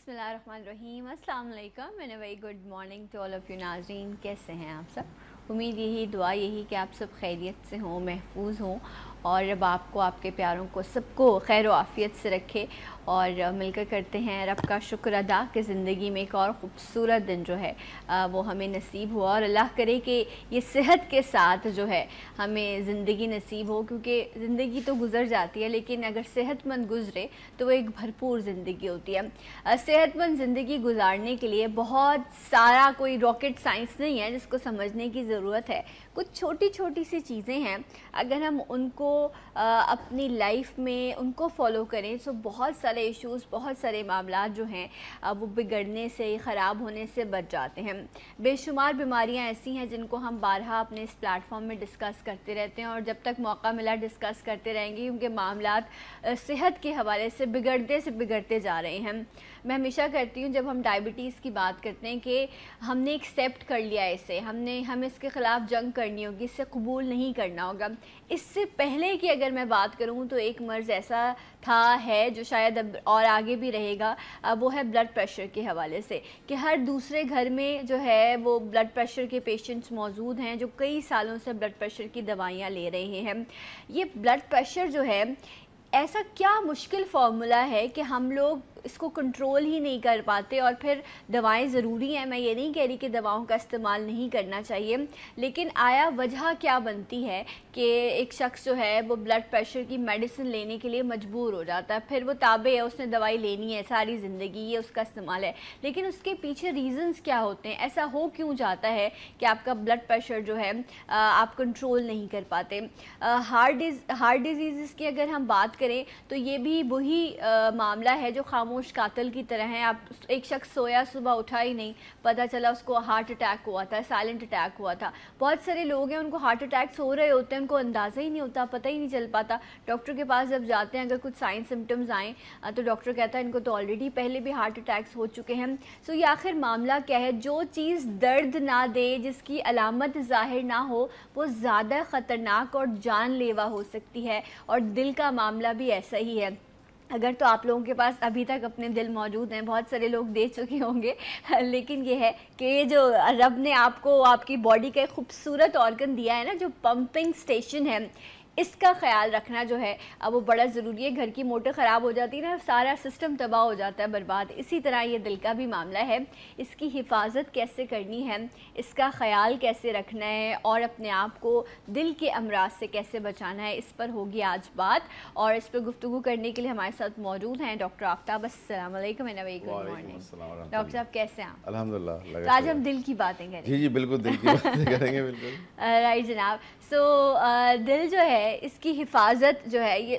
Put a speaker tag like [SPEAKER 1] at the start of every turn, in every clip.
[SPEAKER 1] بسم اللہ الرحمن الرحیم. السلام علیکم and a very good morning to all of you ناظرین. کیسے ہیں آپ سب؟ امید یہی دعا یہی کہ آپ سب خیریت سے ہوں, محفوظ ہوں, اور رب آپ کو, آپ کے پیاروں کو, سب کو خیر و عافیت سے رکھے. اور مل کر کرتے ہیں رب کا شکر ادا کہ زندگی میں ایک اور خوبصورت دن جو ہے وہ ہمیں نصیب ہوا, اور اللہ کرے کہ یہ صحت کے ساتھ جو ہے ہمیں زندگی نصیب ہو, کیونکہ زندگی تو گزر جاتی ہے لیکن اگر صحت مند گزرے تو وہ ایک بھرپور زندگی ہوتی ہے. صحت مند زندگی گزارنے کے لیے بہت سارا کوئی راکٹ سائنس نہیں ہے جس کو سمجھنے کی ضرورت ہے. کچھ چھوٹی چھوٹی سی چیزیں ہیں, اگر ہم ان کو اپنی لائف میں ان کو فالو کریں تو بہت سارے ایشوز, بہت سارے معاملات جو ہیں وہ بگڑنے سے, خراب ہونے سے بچ جاتے ہیں. بے شمار بیماریاں ایسی ہیں جن کو ہم بارہا اپنے اس پلیٹ فارم میں ڈسکس کرتے رہتے ہیں, اور جب تک موقع ملا ڈسکس کرتے رہیں گے, کیونکہ معاملات صحت کے حوالے سے بگڑتے جا رہے ہیں. میں ہمیشہ کرتی ہوں جب ہم ڈائبٹیز کی بات کرتے ہیں کہ ہم نے ایکسیپٹ کر لیا اسے, ہمیں اس کے خلاف جنگ کرنی ہوگی, اس سے قبول نہیں کرنا ہوگا. اس سے پہلے کی اگر میں بات کروں تو ایک مرض ایسا تھا, ہے, جو شاید اب اور آگے بھی رہے گا, وہ ہے بلڈ پریشر کے حوالے سے, کہ ہر دوسرے گھر میں جو ہے وہ بلڈ پریشر کے پیشنٹس موجود ہیں جو کئی سالوں سے بلڈ پریشر کی دوائیاں لے رہے ہیں. یہ بلڈ پریشر جو ہے ایسا کیا مشکل فارمولا ہے کہ ہم لوگ اس کو کنٹرول ہی نہیں کر پاتے, اور پھر دوائیں ضروری ہیں. میں یہ نہیں کہہ رہی کہ دواؤں کا استعمال نہیں کرنا چاہیے, لیکن آیا وجہ کیا بنتی ہے کہ ایک شخص جو ہے وہ بلڈ پریشر کی میڈیسن لینے کے لیے مجبور ہو جاتا ہے, پھر وہ تابع ہے, اس نے دوائی لینی ہے ساری زندگی, یہ اس کا استعمال ہے, لیکن اس کے پیچھے ریزنز کیا ہوتے ہیں؟ ایسا ہو کیوں جاتا ہے کہ آپ کا بلڈ پریشر جو ہے آپ کنٹرول نہیں کر پاتے؟ ہارٹ ڈیزیزز کی اگر ہم بات کریں تو یہ بھی وہی معاملہ ہے جو خاموش قاتل کی طرح ہے. آپ ایک شخص سویا, صبح اٹھا ہی نہیں, پتہ چلا اس کو ہارٹ اٹیک ہوا تھا, سائلنٹ اٹیک ہوا تھا. بہت سارے لوگ ہیں ان کو ہارٹ اٹیکس ہو رہے ہوتے ہیں, ان کو اندازہ ہی نہیں ہوتا, پتہ ہی نہیں چل پاتا. ڈاکٹر کے پاس جب جاتے ہیں اگر کچھ سائن سمٹمز آئیں تو ڈاکٹر کہتا ہے ان کو تو آلریڈی پہلے بھی ہارٹ اٹیکس ہو چکے ہیں. سو یہ آخر معاملہ کیا ہے؟ جو چیز درد نہ دے, جس کی علامت ظاہر نہ ہو, وہ زیادہ خطرناک اور جان لیوا ہو سکتی ہے. اور دل کا معاملہ بھی ایسا ہی ہے. اگر تو آپ لوگوں کے پاس ابھی تک اپنے دل موجود ہیں, بہت سارے لوگ دے چکے ہوں گے, لیکن یہ ہے کہ یہ جو رب نے آپ کو, آپ کی باڈی کا ایک خوبصورت آرگن دیا ہے نا, جو پمپنگ سٹیشن ہے, اس کا خیال رکھنا جو ہے وہ بڑا ضروری ہے. گھر کی موٹر خراب ہو جاتی ہے نا, سارا سسٹم تباہ ہو جاتا ہے, برباد. اسی طرح یہ دل کا بھی معاملہ ہے. اس کی حفاظت کیسے کرنی ہے, اس کا خیال کیسے رکھنا ہے, اور اپنے آپ کو دل کے امراض سے کیسے بچانا ہے, اس پر ہوگی آج بات. اور اس پہ گفتگو کرنے کے لیے ہمارے ساتھ موجود ہیں ڈاکٹر آفتاب. السلام علیکم and very good morning. Doctor صاحب کیسے ہیں آپ؟
[SPEAKER 2] الحمدللہ.
[SPEAKER 1] تو آج ہم دل کی باتیں کریں گے.
[SPEAKER 2] جی بالکل دل کی باتیں کریں گے. بالکل
[SPEAKER 1] رائٹ جناب. سو دل جو ہے, اس کی حفاظت جو ہے, یہ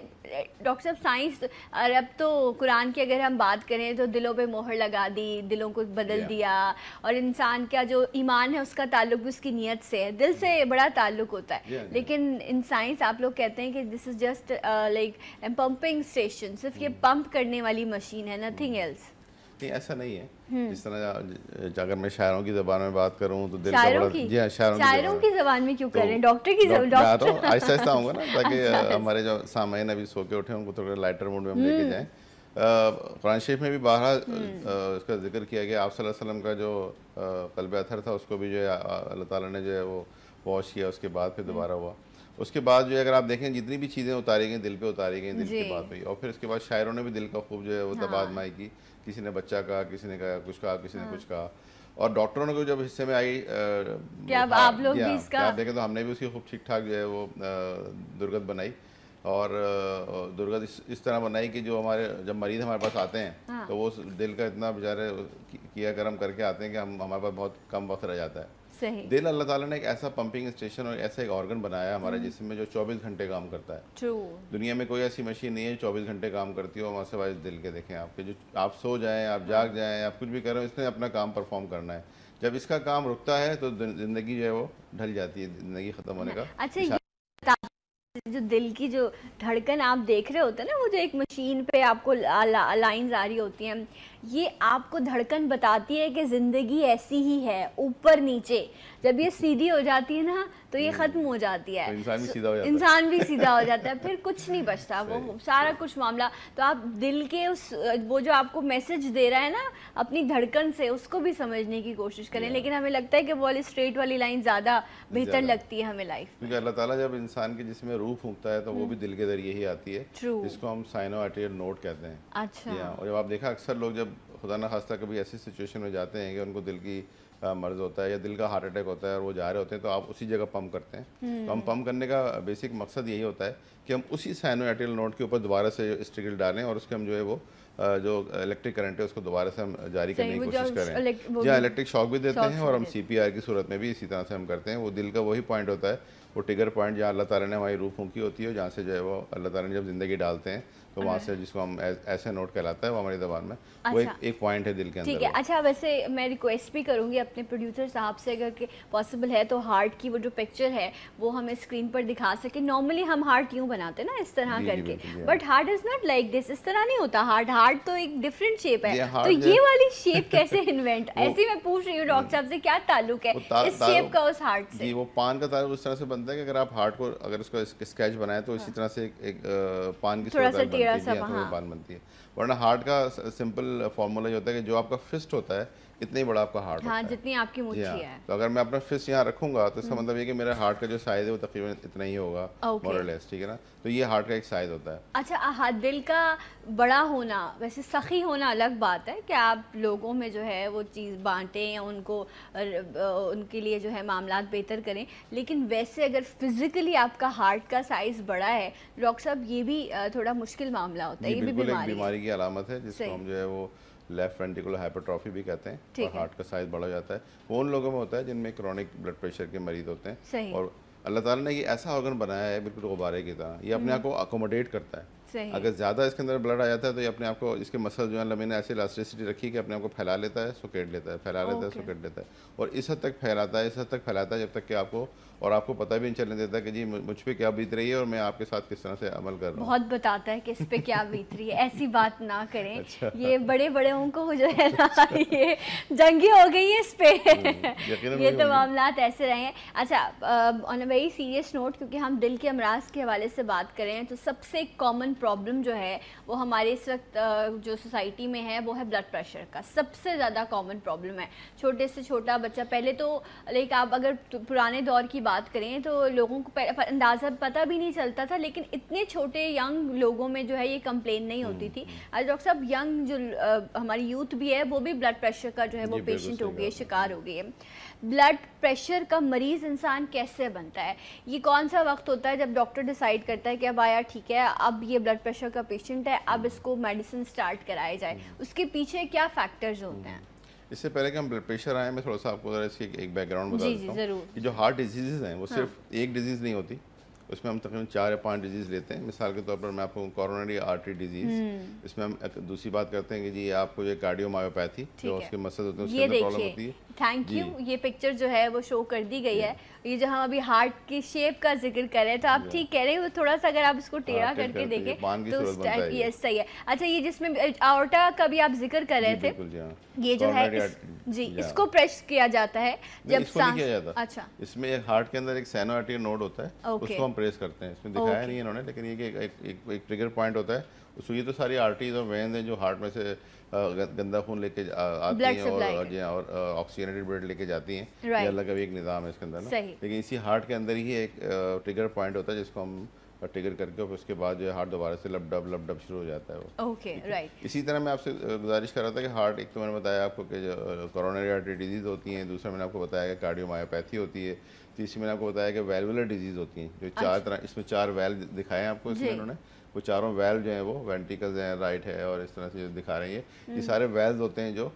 [SPEAKER 1] ڈاکٹر صاحب سائنس, اب تو قرآن کی اگر ہم بات کریں تو دلوں پہ مہر لگا دی, دلوں کو بدل دیا, اور انسان کا جو ایمان ہے اس کا تعلق بھی اس کی نیت سے ہے, دل سے بڑا تعلق ہوتا ہے. لیکن ان سائنس آپ لوگ کہتے ہیں کہ this is just like pumping station, صرف یہ پمپ کرنے والی مشین ہے, نتھنگ ایلس.
[SPEAKER 2] نہیں, ایسا نہیں ہے. جس طرح اگر میں شاعروں کی زبان میں بات کروں تو دل کا
[SPEAKER 1] شاعروں
[SPEAKER 2] بڑا,
[SPEAKER 1] کی,
[SPEAKER 2] جی ہاں,
[SPEAKER 1] شاعروں کی زبان میں کیوں کر رہے ہیں؟ ڈاکٹر کی زبان,
[SPEAKER 2] ڈاکٹر آہستہ آہستہ آؤں گا نا, تاکہ ہمارے جو سامعین ابھی سو کے اٹھے ان کو تھوڑا لائٹر موڈ میں ہم لے کے جائیں. قرآن شریف میں بھی بارہا اس کا ذکر کیا گیا. آپ صلی اللہ علیہ وسلم کا جو قلب اطہر تھا, اس کو بھی جو ہے اللہ تعالیٰ نے جو ہے وہ واش کیا, اس کے بعد پھر دوبارہ ہوا. اس کے بعد جو ہے اگر آپ دیکھیں جتنی بھی چیزیں اتاری گئیں دل پہ اتاری گئیں, دل کی بات ہوئی. اور پھر اس کے بعد شاعروں نے بھی دل کا خوب جو ہے وہ تبادمائی کی. کسی نے بچہ کہا, کسی نے کہا کچھ کہا, کسی نے کچھ کہا. اور ڈاکٹروں نے کو جب حصے میں آئی,
[SPEAKER 1] آپ لوگ بھی اس کا
[SPEAKER 2] آپ دیکھیں تو ہم نے بھی اس کی خوب ٹھیک ٹھاک جو ہے وہ درگت بنائی. اور درگت اس طرح بنائی کہ جو ہمارے جب مریض ہمارے پاس آتے ہیں تو وہ دل کا اتنا بیچارے کیا کرم کر کے آتے ہیں کہ ہمارے پاس بہت کم وقت رہ جاتا ہے. دل اللہ تعالیٰ نے ایک ایسا پمپنگ اسٹیشن اور ایسا ایک آرگن بنایا ہے ہمارے جسم میں جو 24 گھنٹے کام کرتا ہے. دنیا میں کوئی ایسی مشین نہیں ہے جو 24 گھنٹے کام کرتی ہو ہمارے سوائے دل کے. دیکھیں آپ کے, جو آپ سو جائیں, آپ جاگ جائیں, آپ کچھ بھی کریں, اس نے اپنا کام پرفارم کرنا ہے. جب اس کا کام رکتا ہے تو زندگی جو ہے وہ ڈھل جاتی ہے, زندگی ختم ہونے کا.
[SPEAKER 1] اچھا, جو دل کی جو دھڑکن آپ دیکھ رہے ہوتے ہیں نا, وہ جو ایک مشین پہ آپ کو لائنز آ رہی ہوتی ہیں, یہ آپ کو دھڑکن بتاتی ہے کہ زندگی ایسی ہی ہے اوپر نیچے. جب یہ سیدھی ہو جاتی ہے نا تو یہ ختم ہو جاتی ہے, انسان بھی سیدھا ہو جاتا ہے, پھر کچھ نہیں بچتا, وہ سارا کچھ معاملہ. تو آپ دل کے اس وہ جو آپ کو میسج دے رہا ہے نا اپنی دھڑکن سے, اس کو بھی سمجھنے کی کوشش کریں. لیکن ہمیں لگتا ہے کہ وہ اسٹریٹ والی لائن زیادہ بہتر لگتی ہے ہمیں لائف میں,
[SPEAKER 2] کیونکہ اللہ تعالیٰ جب انسان کے جسم میں روح پھونکتا ہے تو وہ بھی دل کے ذریعے ہی آتی ہے, جس کو ہم سائنو آرٹریل نوڈ کہتے ہیں.
[SPEAKER 1] اچھا.
[SPEAKER 2] اور جب آپ دیکھا اکثر لوگ جب خدا نہ خواستہ کبھی ایسی سچویشن میں جاتے ہیں کہ ان کو دل کی مرض ہوتا ہے یا دل کا ہارٹ اٹیک ہوتا ہے اور وہ جا رہے ہوتے ہیں, تو آپ اسی جگہ پمپ کرتے ہیں. تو ہم پمپ کرنے کا بیسک مقصد یہی ہوتا ہے کہ ہم اسی سائنو آرٹریل نوڈ کے اوپر دوبارہ سے اسٹرگل ڈالیں اور اس کے ہم جو ہے وہ جو الیکٹرک کرنٹ ہے اس کو دوبارہ سے ہم جاری کرنے کی کوشش کریں. جہاں الیکٹرک شاک بھی دیتے ہیں اور ہم سی پی آر کی صورت میں بھی اسی طرح سے ہم کرتے ہیں. وہ دل کا وہی پوائنٹ ہوتا ہے, وہ ٹگر پوائنٹ جہاں اللہ تعالیٰ نے ہماری روح پھونکی ہوتی ہے, جہاں سے جو ہے وہ اللہ تعالیٰ نے جب زندگی ڈالتے ہیں تو وہاں سے جس کو ہم ایسے نوٹ کہلاتا ہے وہ ہماری زبان میں وہ ایک پوائنٹ ہے دل کے اندر.
[SPEAKER 1] ٹھیک ہے. اچھا ویسے میں ریکویسٹ بھی کروں گی اپنے پروڈیوسر صاحب سے اگر کہ پاسبل ہے تو ہارٹ کی وہ جو پکچر ہے وہ ہمیں اسکرین پر دکھا سکے. نارملی ہم ہارٹ یوں بناتے ہیں نا اس طرح کر کے, but heart is not like this, اس طرح نہیں ہوتا. ہارٹ تو ایک ڈفرینٹ شیپ ہے, تو یہ والی شیپ کیسے انوینٹ, ایسے میں پوچھ رہی ہوں ڈاکٹر صاحب سے کیا تعلق ہے اس شیپ کا اس ہارٹ سے.
[SPEAKER 2] جی وہ پان کا تعلق اس طرح سے بنتا ہے کہ اگر آپ ہارٹ کو اگر اس کا اسکیچ بنائیں تو اسی طرح سے ایک پان کی صورت بنتی ہے. ورنہ ہارٹ کا سمپل فارمولا یہ ہوتا ہے کہ جو آپ کا فسٹ ہوتا ہے اتنا ہی بڑا آپ کا ہارٹ ہوتا ہے,
[SPEAKER 1] جتنی آپ کی مٹھی ہے.
[SPEAKER 2] تو اگر میں اپنا فسٹ یہاں رکھوں گا تو اس کا مطلب یہ کہ میرا ہارٹ کا جو سائز ہے وہ تقریباً اتنا ہی ہوگا مور اور لیس, ٹھیک ہے نا. تو یہ ہارٹ کا ایک سائز ہوتا ہے.
[SPEAKER 1] اچھا دل کا بڑا ہونا, ویسے سخی ہونا الگ بات ہے کہ آپ لوگوں میں جو ہے وہ چیز بانٹیں یا ان کو ان کے لیے جو ہے معاملات بہتر کریں, لیکن ویسے اگر فزیکلی آپ کا ہارٹ کا سائز بڑا ہے ڈاکٹر صاحب یہ بھی تھوڑا مشکل معاملہ ہوتا ہے. یہ بھی
[SPEAKER 2] بیماری کی علامت ہے جس کو ہم جو ہے وہ لیفٹ وینٹریکولر ہائپرٹروفی بھی کہتے ہیں, اور ہارٹ کا سائز بڑا جاتا ہے. وہ ان لوگوں میں ہوتا ہے جن میں کرونک بلڈ پریشر کے مریض ہوتے ہیں, اور اللہ تعالیٰ نے یہ ایسا آرگن بنایا ہے بالکل غبارے کی طرح, یہ اپنے آپ کو اکوموڈیٹ کرتا ہے. اگر زیادہ اس کے اندر بلڈ آ جاتا ہے تو یہ اپنے آپ کو, اس کے مسل جو ہیں اللہ نے ایسی الاسٹیسٹی رکھی کہ اپنے آپ کو پھیلا لیتا ہے, سکیٹ لیتا ہے, پھیلا لیتا ہے, سکیٹ لیتا ہے, اور اس حد تک پھیلاتا ہے, اس حد تک پھیلاتا ہے جب تک کہ آپ کو اور آپ کو پتہ بھی نہیں چلنے دیتا کہ جی مجھ پہ کیا بیت رہی ہے اور میں آپ کے ساتھ کس طرح سے عمل کر رہا ہوں.
[SPEAKER 1] بہت بتاتا ہے کہ اس پہ کیا بیت رہی ہے, ایسی بات نہ کریں. یہ بڑے بڑے ان کو جو ہے نا یہ جنگی ہو گئی ہے اس پہ, یہ تو معاملات ایسے رہے ہیں. اچھا آن اے ویری سیریس نوٹ, کیونکہ ہم دل کے امراض کے حوالے سے بات کریں تو سب سے کامن پرابلم جو ہے وہ ہمارے اس وقت جو سوسائٹی میں ہے وہ ہے بلڈ پریشر کا. سب سے زیادہ کامن پرابلم ہے. چھوٹے سے چھوٹا بچہ, پہلے تو لائک آپ اگر پرانے دور کی بات کریں تو لوگوں کو اندازہ پتہ بھی نہیں چلتا تھا, لیکن اتنے چھوٹے ینگ لوگوں میں جو ہے یہ کمپلین نہیں ہوتی تھی. آج ڈاکٹر صاحب ینگ جو ہماری یوتھ بھی ہے وہ بھی بلڈ پریشر کا جو ہے وہ پیشنٹ ہو گئی ہے, شکار ہو گئی ہے. بلڈ پریشر کا مریض انسان کیسے بنتا ہے, یہ کون سا وقت ہوتا ہے جب ڈاکٹر ڈیسائیڈ کرتا ہے کہ اب آیا ٹھیک ہے اب یہ بلڈ پریشر کا پیشنٹ ہے, اب اس کو میڈیسن سٹارٹ کرائے جائے, اس کے پیچھے کیا فیکٹرز ہوتے ہیں؟
[SPEAKER 2] اس سے پہلے کہ ہم بلڈ پریشر آئیں میں تھوڑا سا آپ کو ذرا اس کی ایک بیک گراؤنڈ بتا دیتا ہوں کہ جو ہارٹ ڈیزیزز ہیں وہ صرف ایک ڈیزیز نہیں ہوتی, اس میں ہم تقریباً 4 یا 5 ڈیزیز لیتے ہیں. مثال کے طور پر میں آپ کو کورونری آرٹری ڈیزیز, اس میں ہم دوسری بات کرتے ہیں کہ جی آپ کو یہ کارڈیو مایوپیتھی جو اس کے مسل ہوتے ہیں اس کے اندر پرابلم ہوتی ہے.
[SPEAKER 1] تھینک یو, یہ پکچر جو ہے وہ شو کر دی گئی ہے. یہ جو ہم ابھی ہارٹ کی شیپ کا ذکر کر رہے ہیں تو آپ ٹھیک کہہ رہے ہیں, تھوڑا سا اگر آپ اس کو ٹیڑھا کر کے دیکھیں تو یس صحیح ہے. اچھا یہ جس میں آورٹا کا بھی آپ ذکر کر رہے تھے, یہ جو ہے جی اس کو پریس کیا جاتا ہے جب سانس. اچھا
[SPEAKER 2] اس میں ایک ہارٹ کے اندر ایک سائنو آرٹری نوڈ ہوتا ہے, اس کو ہم پریس کرتے ہیں. اس میں دکھایا نہیں انہوں نے, لیکن یہ ایک ٹریگر پوائنٹ ہوتا ہے. اس یہ تو ساری آرٹریز اور وینز ہیں جو ہارٹ میں سے گندا خون لے کے آتی ہیں اور آکسیجنیٹڈ بلڈ لے کے جاتی ہیں. یہ اللہ کا بھی ایک نظام ہے اس کے اندر نا, لیکن اسی ہارٹ کے اندر ہی ایک ٹریگر پوائنٹ ہوتا ہے جس کو ہم ٹریگر کر کے اس کے بعد جو ہے ہارٹ دوبارہ سے لب ڈب شروع ہو جاتا ہے وہ. اسی طرح میں آپ سے گزارش کر رہا تھا کہ ہارٹ, ایک تو میں نے بتایا آپ کو کہ جو کورونری آرٹری ڈیزیز ہوتی ہیں, دوسرا میں نے آپ کو بتایا کہ کارڈیو مایوپیتھی ہوتی ہے, تیسری میں نے آپ کو بتایا کہ ویلولر ڈیزیز ہوتی ہیں جو 4 طرح, اس میں 4 ویل دکھائے ہیں آپ کو اس میں انہوں نے. وہ چاروں ویل جو ہیں وہ وینٹریکلز ہیں, رائٹ ہے, اور اس طرح سے جو دکھا رہی ہیں یہ سارے ویلز ہوتے ہیں جو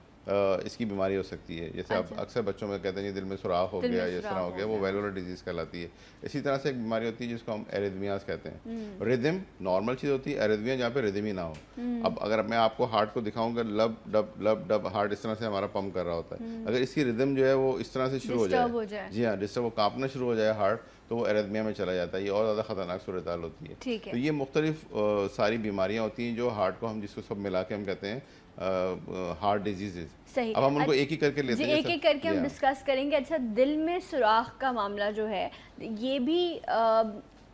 [SPEAKER 2] اس کی بیماری ہو سکتی ہے. جیسے آپ اکثر بچوں میں کہتے ہیں دل میں سوراخ ہو گیا, اس طرح ہو گیا, وہ ویلولر ڈیزیز کہلاتی ہے. اسی طرح سے ایک بیماری ہوتی ہے جس کو ہم ایریدمیاز کہتے ہیں. ردم نارمل چیز ہوتی ہے, ایریدمیا جہاں پہ ردم ہی نہ ہو. اب اگر میں آپ کو ہارٹ کو دکھاؤں گا لب ڈب ہارٹ اس طرح سے ہمارا پمپ کر رہا ہوتا ہے, اگر اس کی ردم جو ہے وہ اس طرح سے شروع ہو جائے, جی ہاں ڈسٹرب, وہ کانپنا شروع ہو جائے ہارٹ, تو وہ ایریتھمیا میں چلا جاتا ہے. یہ اور زیادہ خطرناک صورتحال ہوتی ہے. تو یہ مختلف ساری بیماریاں ہوتی ہیں جو ہارٹ کو ہم جس کو سب ملا کے ہم کہتے ہیں ہارٹ ڈیزیزز.
[SPEAKER 1] صحیح.
[SPEAKER 2] اب ہم ان کو ایک ہی کر کے لیتے ہیں,
[SPEAKER 1] ایک ایک کر کے ہم ڈسکس کریں گے. اچھا, دل میں سوراخ کا معاملہ جو ہے یہ بھی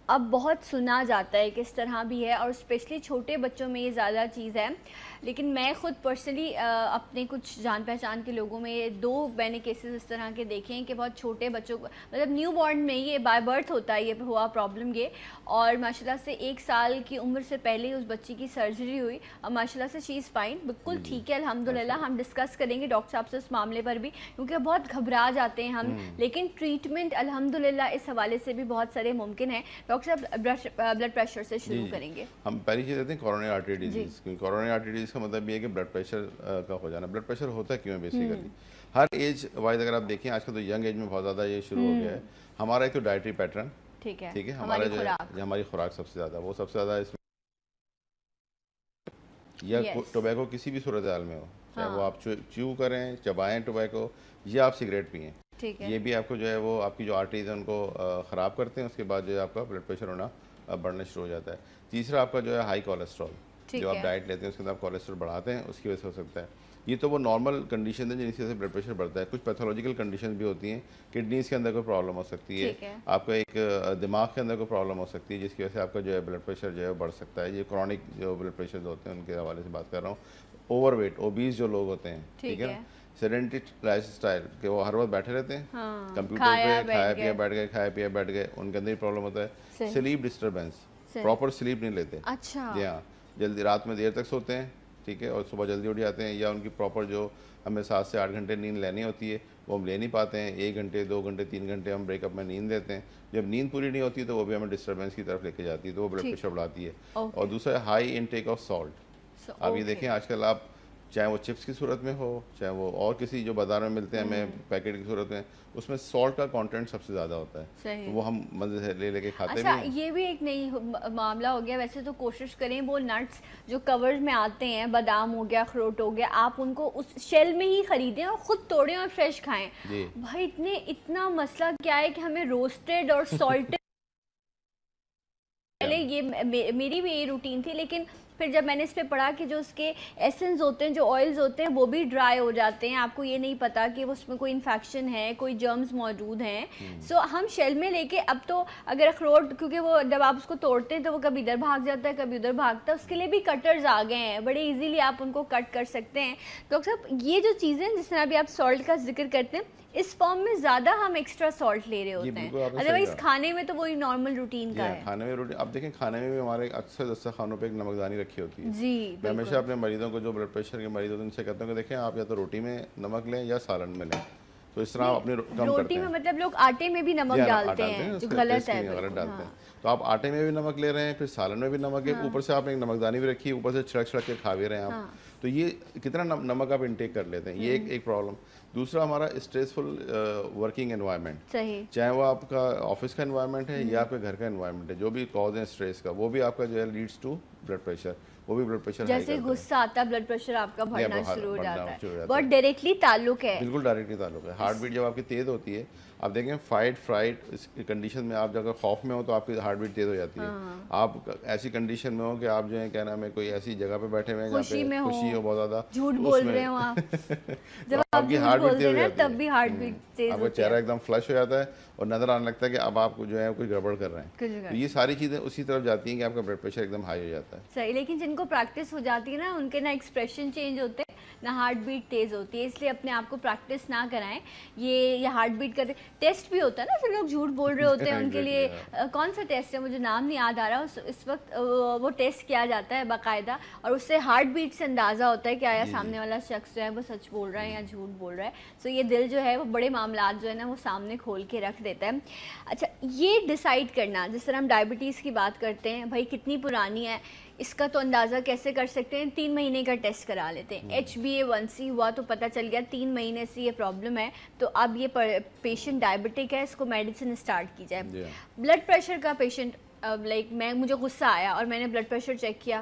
[SPEAKER 1] اب بہت سنا جاتا ہے, کس طرح بھی ہے, اور اسپیشلی چھوٹے بچوں میں یہ زیادہ چیز ہے. لیکن میں خود پرسنلی اپنے کچھ جان پہچان کے لوگوں میں 2 میں نے کیسز اس طرح کے دیکھے ہیں کہ بہت چھوٹے بچوں کو مطلب نیو بورن میں یہ بائی برتھ ہوتا ہے, یہ ہوا پرابلم یہ, اور ماشاء اللہ سے 1 سال کی عمر سے پہلے اس بچی کی سرجری ہوئی, اور ماشاء اللہ سے شی از فائن, بالکل ٹھیک ہے الحمدللہ. ہم ڈسکس کریں گے ڈاکٹر صاحب سے اس معاملے پر بھی, کیونکہ بہت گھبرا جاتے ہیں ہم, لیکن ٹریٹمنٹ الحمدللہ اس حوالے سے بھی بہت سارے ممکن ہیں. ڈاکٹر صاحب بلڈ پریشر سے شروع کریں گے.
[SPEAKER 2] ہم پہلی چیز دیتے ہیں coronary artery disease. Coronary artery disease کا مطلب یہ ہے کہ بلڈ پریشر کا ہو جانا. بلڈ پریشر ہوتا کیوں ہے بیسیکلی؟ ہر ایج وائز اگر آپ دیکھیں, آج کل تو ینگ ایج میں بہت زیادہ یہ شروع ہو گیا ہے. ہمارا ایک تو ڈائٹری پیٹرن, ٹھیک ہے, ہمارا جو ہماری خوراک سب سے زیادہ, وہ سب سے زیادہ اس میں, یا ٹوبیکو کسی بھی صورتحال میں ہو, چاہے وہ آپ چیو کریں, چبائیں ٹوبیکو, یا آپ سگریٹ پئیں, یہ بھی آپ کو جو ہے وہ آپ کی جو آرٹریز ہیں ان کو خراب کرتے ہیں. اس کے بعد جو ہے آپ کا بلڈ پریشر ہونا بڑھنا شروع ہو جاتا ہے. تیسرا آپ کا جو ہے ہائی کولیسٹرول, جو آپ ڈائٹ لیتے ہیں اس کے اندر آپ کولیسٹرول بڑھاتے ہیں, اس کی وجہ سے ہو سکتا ہے. یہ تو وہ نارمل کنڈیشن ہے جن کی وجہ سے بلڈ پریشر بڑھتا ہے. کچھ پیتھولوجیکل کنڈیشن بھی ہوتی ہیں, کڈنیز کے اندر کوئی پرابلم ہو سکتی ہے, آپ کا ایک دماغ کے اندر کوئی پرابلم ہو سکتی ہے, جس کی وجہ سے آپ کا جو ہے بلڈ پریشر جو ہے بڑھ سکتا ہے. یہ کرونک جو بلڈ پریشر ہوتے ہیں ان کے حوالے سے بات کر رہا ہوں. اوور ویٹ, اوبیز جو لوگ ہوتے ہیں, ٹھیک ہے, سیڈنٹری لائف اسٹائل, کہ وہ ہر وقت بیٹھے رہتے ہیں کمپیوٹر پہ, کھایا پیا بیٹھ گئے, کھایا پیا بیٹھ گئے, ان کے اندر ہی پرابلم ہوتا ہے. سلیپ ڈسٹربینس, پراپر سلیپ نہیں لیتے. جی ہاں, جلدی رات میں دیر تک سوتے ہیں, ٹھیک ہے, اور صبح جلدی اٹھ جاتے ہیں, یا ان کی پراپر جو ہمیں 7 سے 8 گھنٹے نیند لینی ہوتی ہے وہ ہم لے نہیں پاتے ہیں. 1 گھنٹے 2 گھنٹے 3 گھنٹے ہم بریک اپ میں نیند لیتے ہیں. جب نیند پوری نہیں ہوتی تو وہ بھی ہمیں ڈسٹربینس کی طرف لے کے جاتی ہے, تو وہ بلڈ پریشر بڑھاتی ہے. اور دوسرا ہائی انٹیک آف سالٹ. اب یہ دیکھیں آج کل آپ چاہے وہ چپس کی صورت میں ہو, چاہے وہ اور کسی جو بازار میں ملتے ہیں ہمیں پیکٹ کی صورت میں, اس میں سالٹ کا کانٹینٹ سب سے زیادہ ہوتا ہے, وہ ہم مزے سے لے کے کھاتے بھی ہیں.
[SPEAKER 1] یہ بھی ایک نئی معاملہ ہو گیا. ویسے تو کوشش کریں وہ نٹس جو کورز میں آتے ہیں, بادام ہو گیا, اخروٹ ہو گیا, آپ ان کو اس شیل میں ہی خریدیں اور خود توڑیں اور فریش کھائیں. بھائی اتنا مسئلہ کیا ہے کہ ہمیں روسٹڈ اور سالٹڈ, پہلے یہ میری بھی یہ روٹین تھی, لیکن پھر جب میں نے اس پہ پڑھا کہ جو اس کے ایسنس ہوتے ہیں, جو آئلز ہوتے ہیں, وہ بھی ڈرائی ہو جاتے ہیں. آپ کو یہ نہیں پتا کہ اس میں کوئی انفیکشن ہے, کوئی جرمز موجود ہیں. سو ہم شیل میں لے کے, اب تو اگر اخروٹ, کیونکہ وہ جب آپ اس کو توڑتے ہیں تو وہ کبھی ادھر بھاگ جاتا ہے, کبھی ادھر بھاگتا ہے, اس کے لیے بھی کٹرز آ گئے ہیں, بڑے ایزیلی آپ ان کو کٹ کر سکتے ہیں. ڈاکٹر صاحب یہ جو چیزیں جس طرح ابھی آپ سالٹ کا ذکر کرتے ہیں, اس فارم میں زیادہ ہم ایکسٹرا سالٹ لے رہے ہوتے ہیں, ادروائز کھانے میں تو وہی نارمل روٹین کا ہے.
[SPEAKER 2] کھانے میں روٹین, اب دیکھیں کھانے میں بھی ہمارے اکثر دسترخوانوں پہ ایک نمکدانی رکھی ہوتی ہے. میں ہمیشہ اپنے مریضوں کو, جو بلڈ پریشر کے مریض ہوتے ہیں, ان سے کہتا ہوں کہ دیکھیں آپ یا تو روٹی میں نمک لیں یا سالن میں لیں, تو اس طرح اپنے کم کرتے ہیں.
[SPEAKER 1] روٹی میں مطلب لوگ آٹے میں بھی نمک ڈالتے ہیں, جو غلط ہے,
[SPEAKER 2] غلط ڈالتے ہیں. تو آپ آٹے میں بھی نمک لے رہے ہیں, پھر سالن میں بھی نمک ہے, اوپر سے آپ نے ایک نمکدانی بھی رکھی ہے, اوپر سے چھڑک چھڑک کے کھا بھی رہے ہیں آپ. تو یہ کتنا نمک آپ انٹیک کر لیتے ہیں, یہ ایک پرابلم. دوسرا ہمارا اسٹریسفل ورکنگ انوائرمنٹ, چاہے وہ آپ کا آفس کا انوائرمنٹ ہے یا آپ کے گھر کا انوائرمنٹ ہے, جو بھی کاز ہے اسٹریس کا, وہ بھی آپ کا جو ہے لیڈس ٹو بلڈ پریشر, وہ بھی بلڈ پریشر
[SPEAKER 1] جیسے غصہ آتا ہے بلڈ پریشر آپ کا بڑھنا شروع ہو جاتا ہے. بہت ڈائریکٹلی تعلق ہے,
[SPEAKER 2] بالکل ڈائریکٹلی تعلق ہے. ہارٹ بیٹ جب آپ کی تیز ہوتی ہے, آپ دیکھیں فائٹ فرائٹ اس کنڈیشن میں آپ اگر خوف میں ہو تو آپ کی ہارٹ بیٹ تیز ہو جاتی ہے. آپ ایسی کنڈیشن میں ہو کہ آپ جو ہے کیا نام ہے کوئی ایسی جگہ پہ بیٹھے ہوئے ہیں جہاں پہ خوشی ہو بہت زیادہ,
[SPEAKER 1] جھوٹ بول رہے ہو آپ, جب آپ کی ہارٹ بیٹ تیز ہو جاتی ہے تب بھی ہارٹ بیٹ تیز,
[SPEAKER 2] آپ کا چہرہ ایک دم فلش ہو جاتا ہے اور نظر آنے لگتا ہے کہ اب آپ کو جو ہے کوئی گڑبڑ کر رہے ہیں. تو یہ ساری چیزیں اسی طرف جاتی ہیں کہ آپ کا بلڈ پریشر ایک دم ہائی ہو جاتا ہے.
[SPEAKER 1] صحیح, لیکن جن کو پریکٹس ہو جاتی ہے نا, ان کے نہ ایکسپریشن چینج ہوتے ہیں, نہ ہارٹ بیٹ تیز ہوتی ہے, اس لیے اپنے آپ کو پریکٹس نہ کرائیں. یہ ہارٹ بیٹ کرتے ٹیسٹ بھی ہوتا ہے نا, جو لوگ جھوٹ بول رہے ہوتے ہیں ان کے لیے کون سا ٹیسٹ ہے, مجھے نام نہیں یاد آ رہا, اس وقت وہ ٹیسٹ کیا جاتا ہے باقاعدہ, اور اس سے ہارٹ بیٹ سے اندازہ ہوتا ہے کہ آیا سامنے والا شخص جو ہے وہ سچ بول رہا ہے یا جھوٹ بول رہا ہے. سو یہ دل جو ہے وہ بڑے معاملات جو ہے نا وہ سامنے کھول کے رکھ دیتا ہے. اچھا, یہ ڈیسائیڈ کرنا, جس طرح ہم ڈائبٹیز کی بات کرتے ہیں, بھائی کتنی پرانی ہے, اس کا تو اندازہ کیسے کر سکتے ہیں؟ 3 مہینے کا ٹیسٹ کرا لیتے ہیں, HbA1c ہوا تو پتہ چل گیا 3 مہینے سے یہ پرابلم ہے, تو اب یہ پیشنٹ ڈائبٹک ہے, اس کو میڈیسن اسٹارٹ کی جائے. بلڈ پریشر کا پیشنٹ, لائک مجھے غصہ آیا اور میں نے بلڈ پریشر چیک کیا,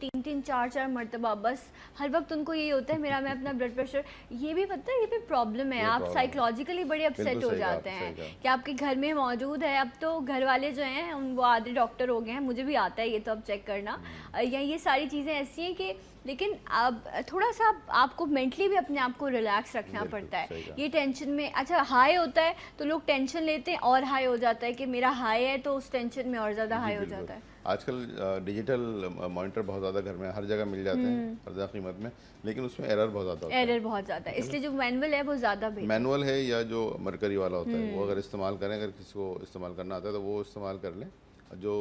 [SPEAKER 1] 3-4 مرتبہ بس ہر وقت ان کو یہی ہوتا ہے میرا میں اپنا بلڈ پریشر. یہ بھی پتہ ہے یہ بھی پرابلم ہے, آپ سائیکولوجیکلی بڑے اپسیٹ ہو جاتے ہیں کہ آپ کے گھر میں موجود ہے. اب تو گھر والے جو ہیں وہ آدھے ڈاکٹر ہو گئے ہیں, مجھے بھی آتا ہے یہ تو اب چیک کرنا, یا یہ ساری چیزیں ایسی ہیں کہ لیکن اب تھوڑا سا آپ کو مینٹلی بھی اپنے آپ کو ریلیکس رکھنا پڑتا ہے. یہ ٹینشن میں اچھا ہائی ہوتا ہے تو لوگ ٹینشن لیتے ہیں اور ہائی ہو جاتا ہے کہ میرا ہائی ہے تو اس ٹینشن میں اور زیادہ ہائی ہو جاتا ہے.
[SPEAKER 2] آج کل ڈیجیٹل مانیٹر بہت زیادہ گھر میں ہر جگہ مل جاتے ہیں ارزاں قیمت میں, لیکن اس میں ایرر بہت زیادہ ہوتا ہے.
[SPEAKER 1] ایرر بہت زیادہ ہے, اس لیے جو مینول ہے وہ زیادہ
[SPEAKER 2] مینول ہے یا جو مرکری والا ہوتا ہے وہ اگر استعمال کریں, اگر کسی کو استعمال کرنا آتا ہے تو وہ استعمال کر لیں. جو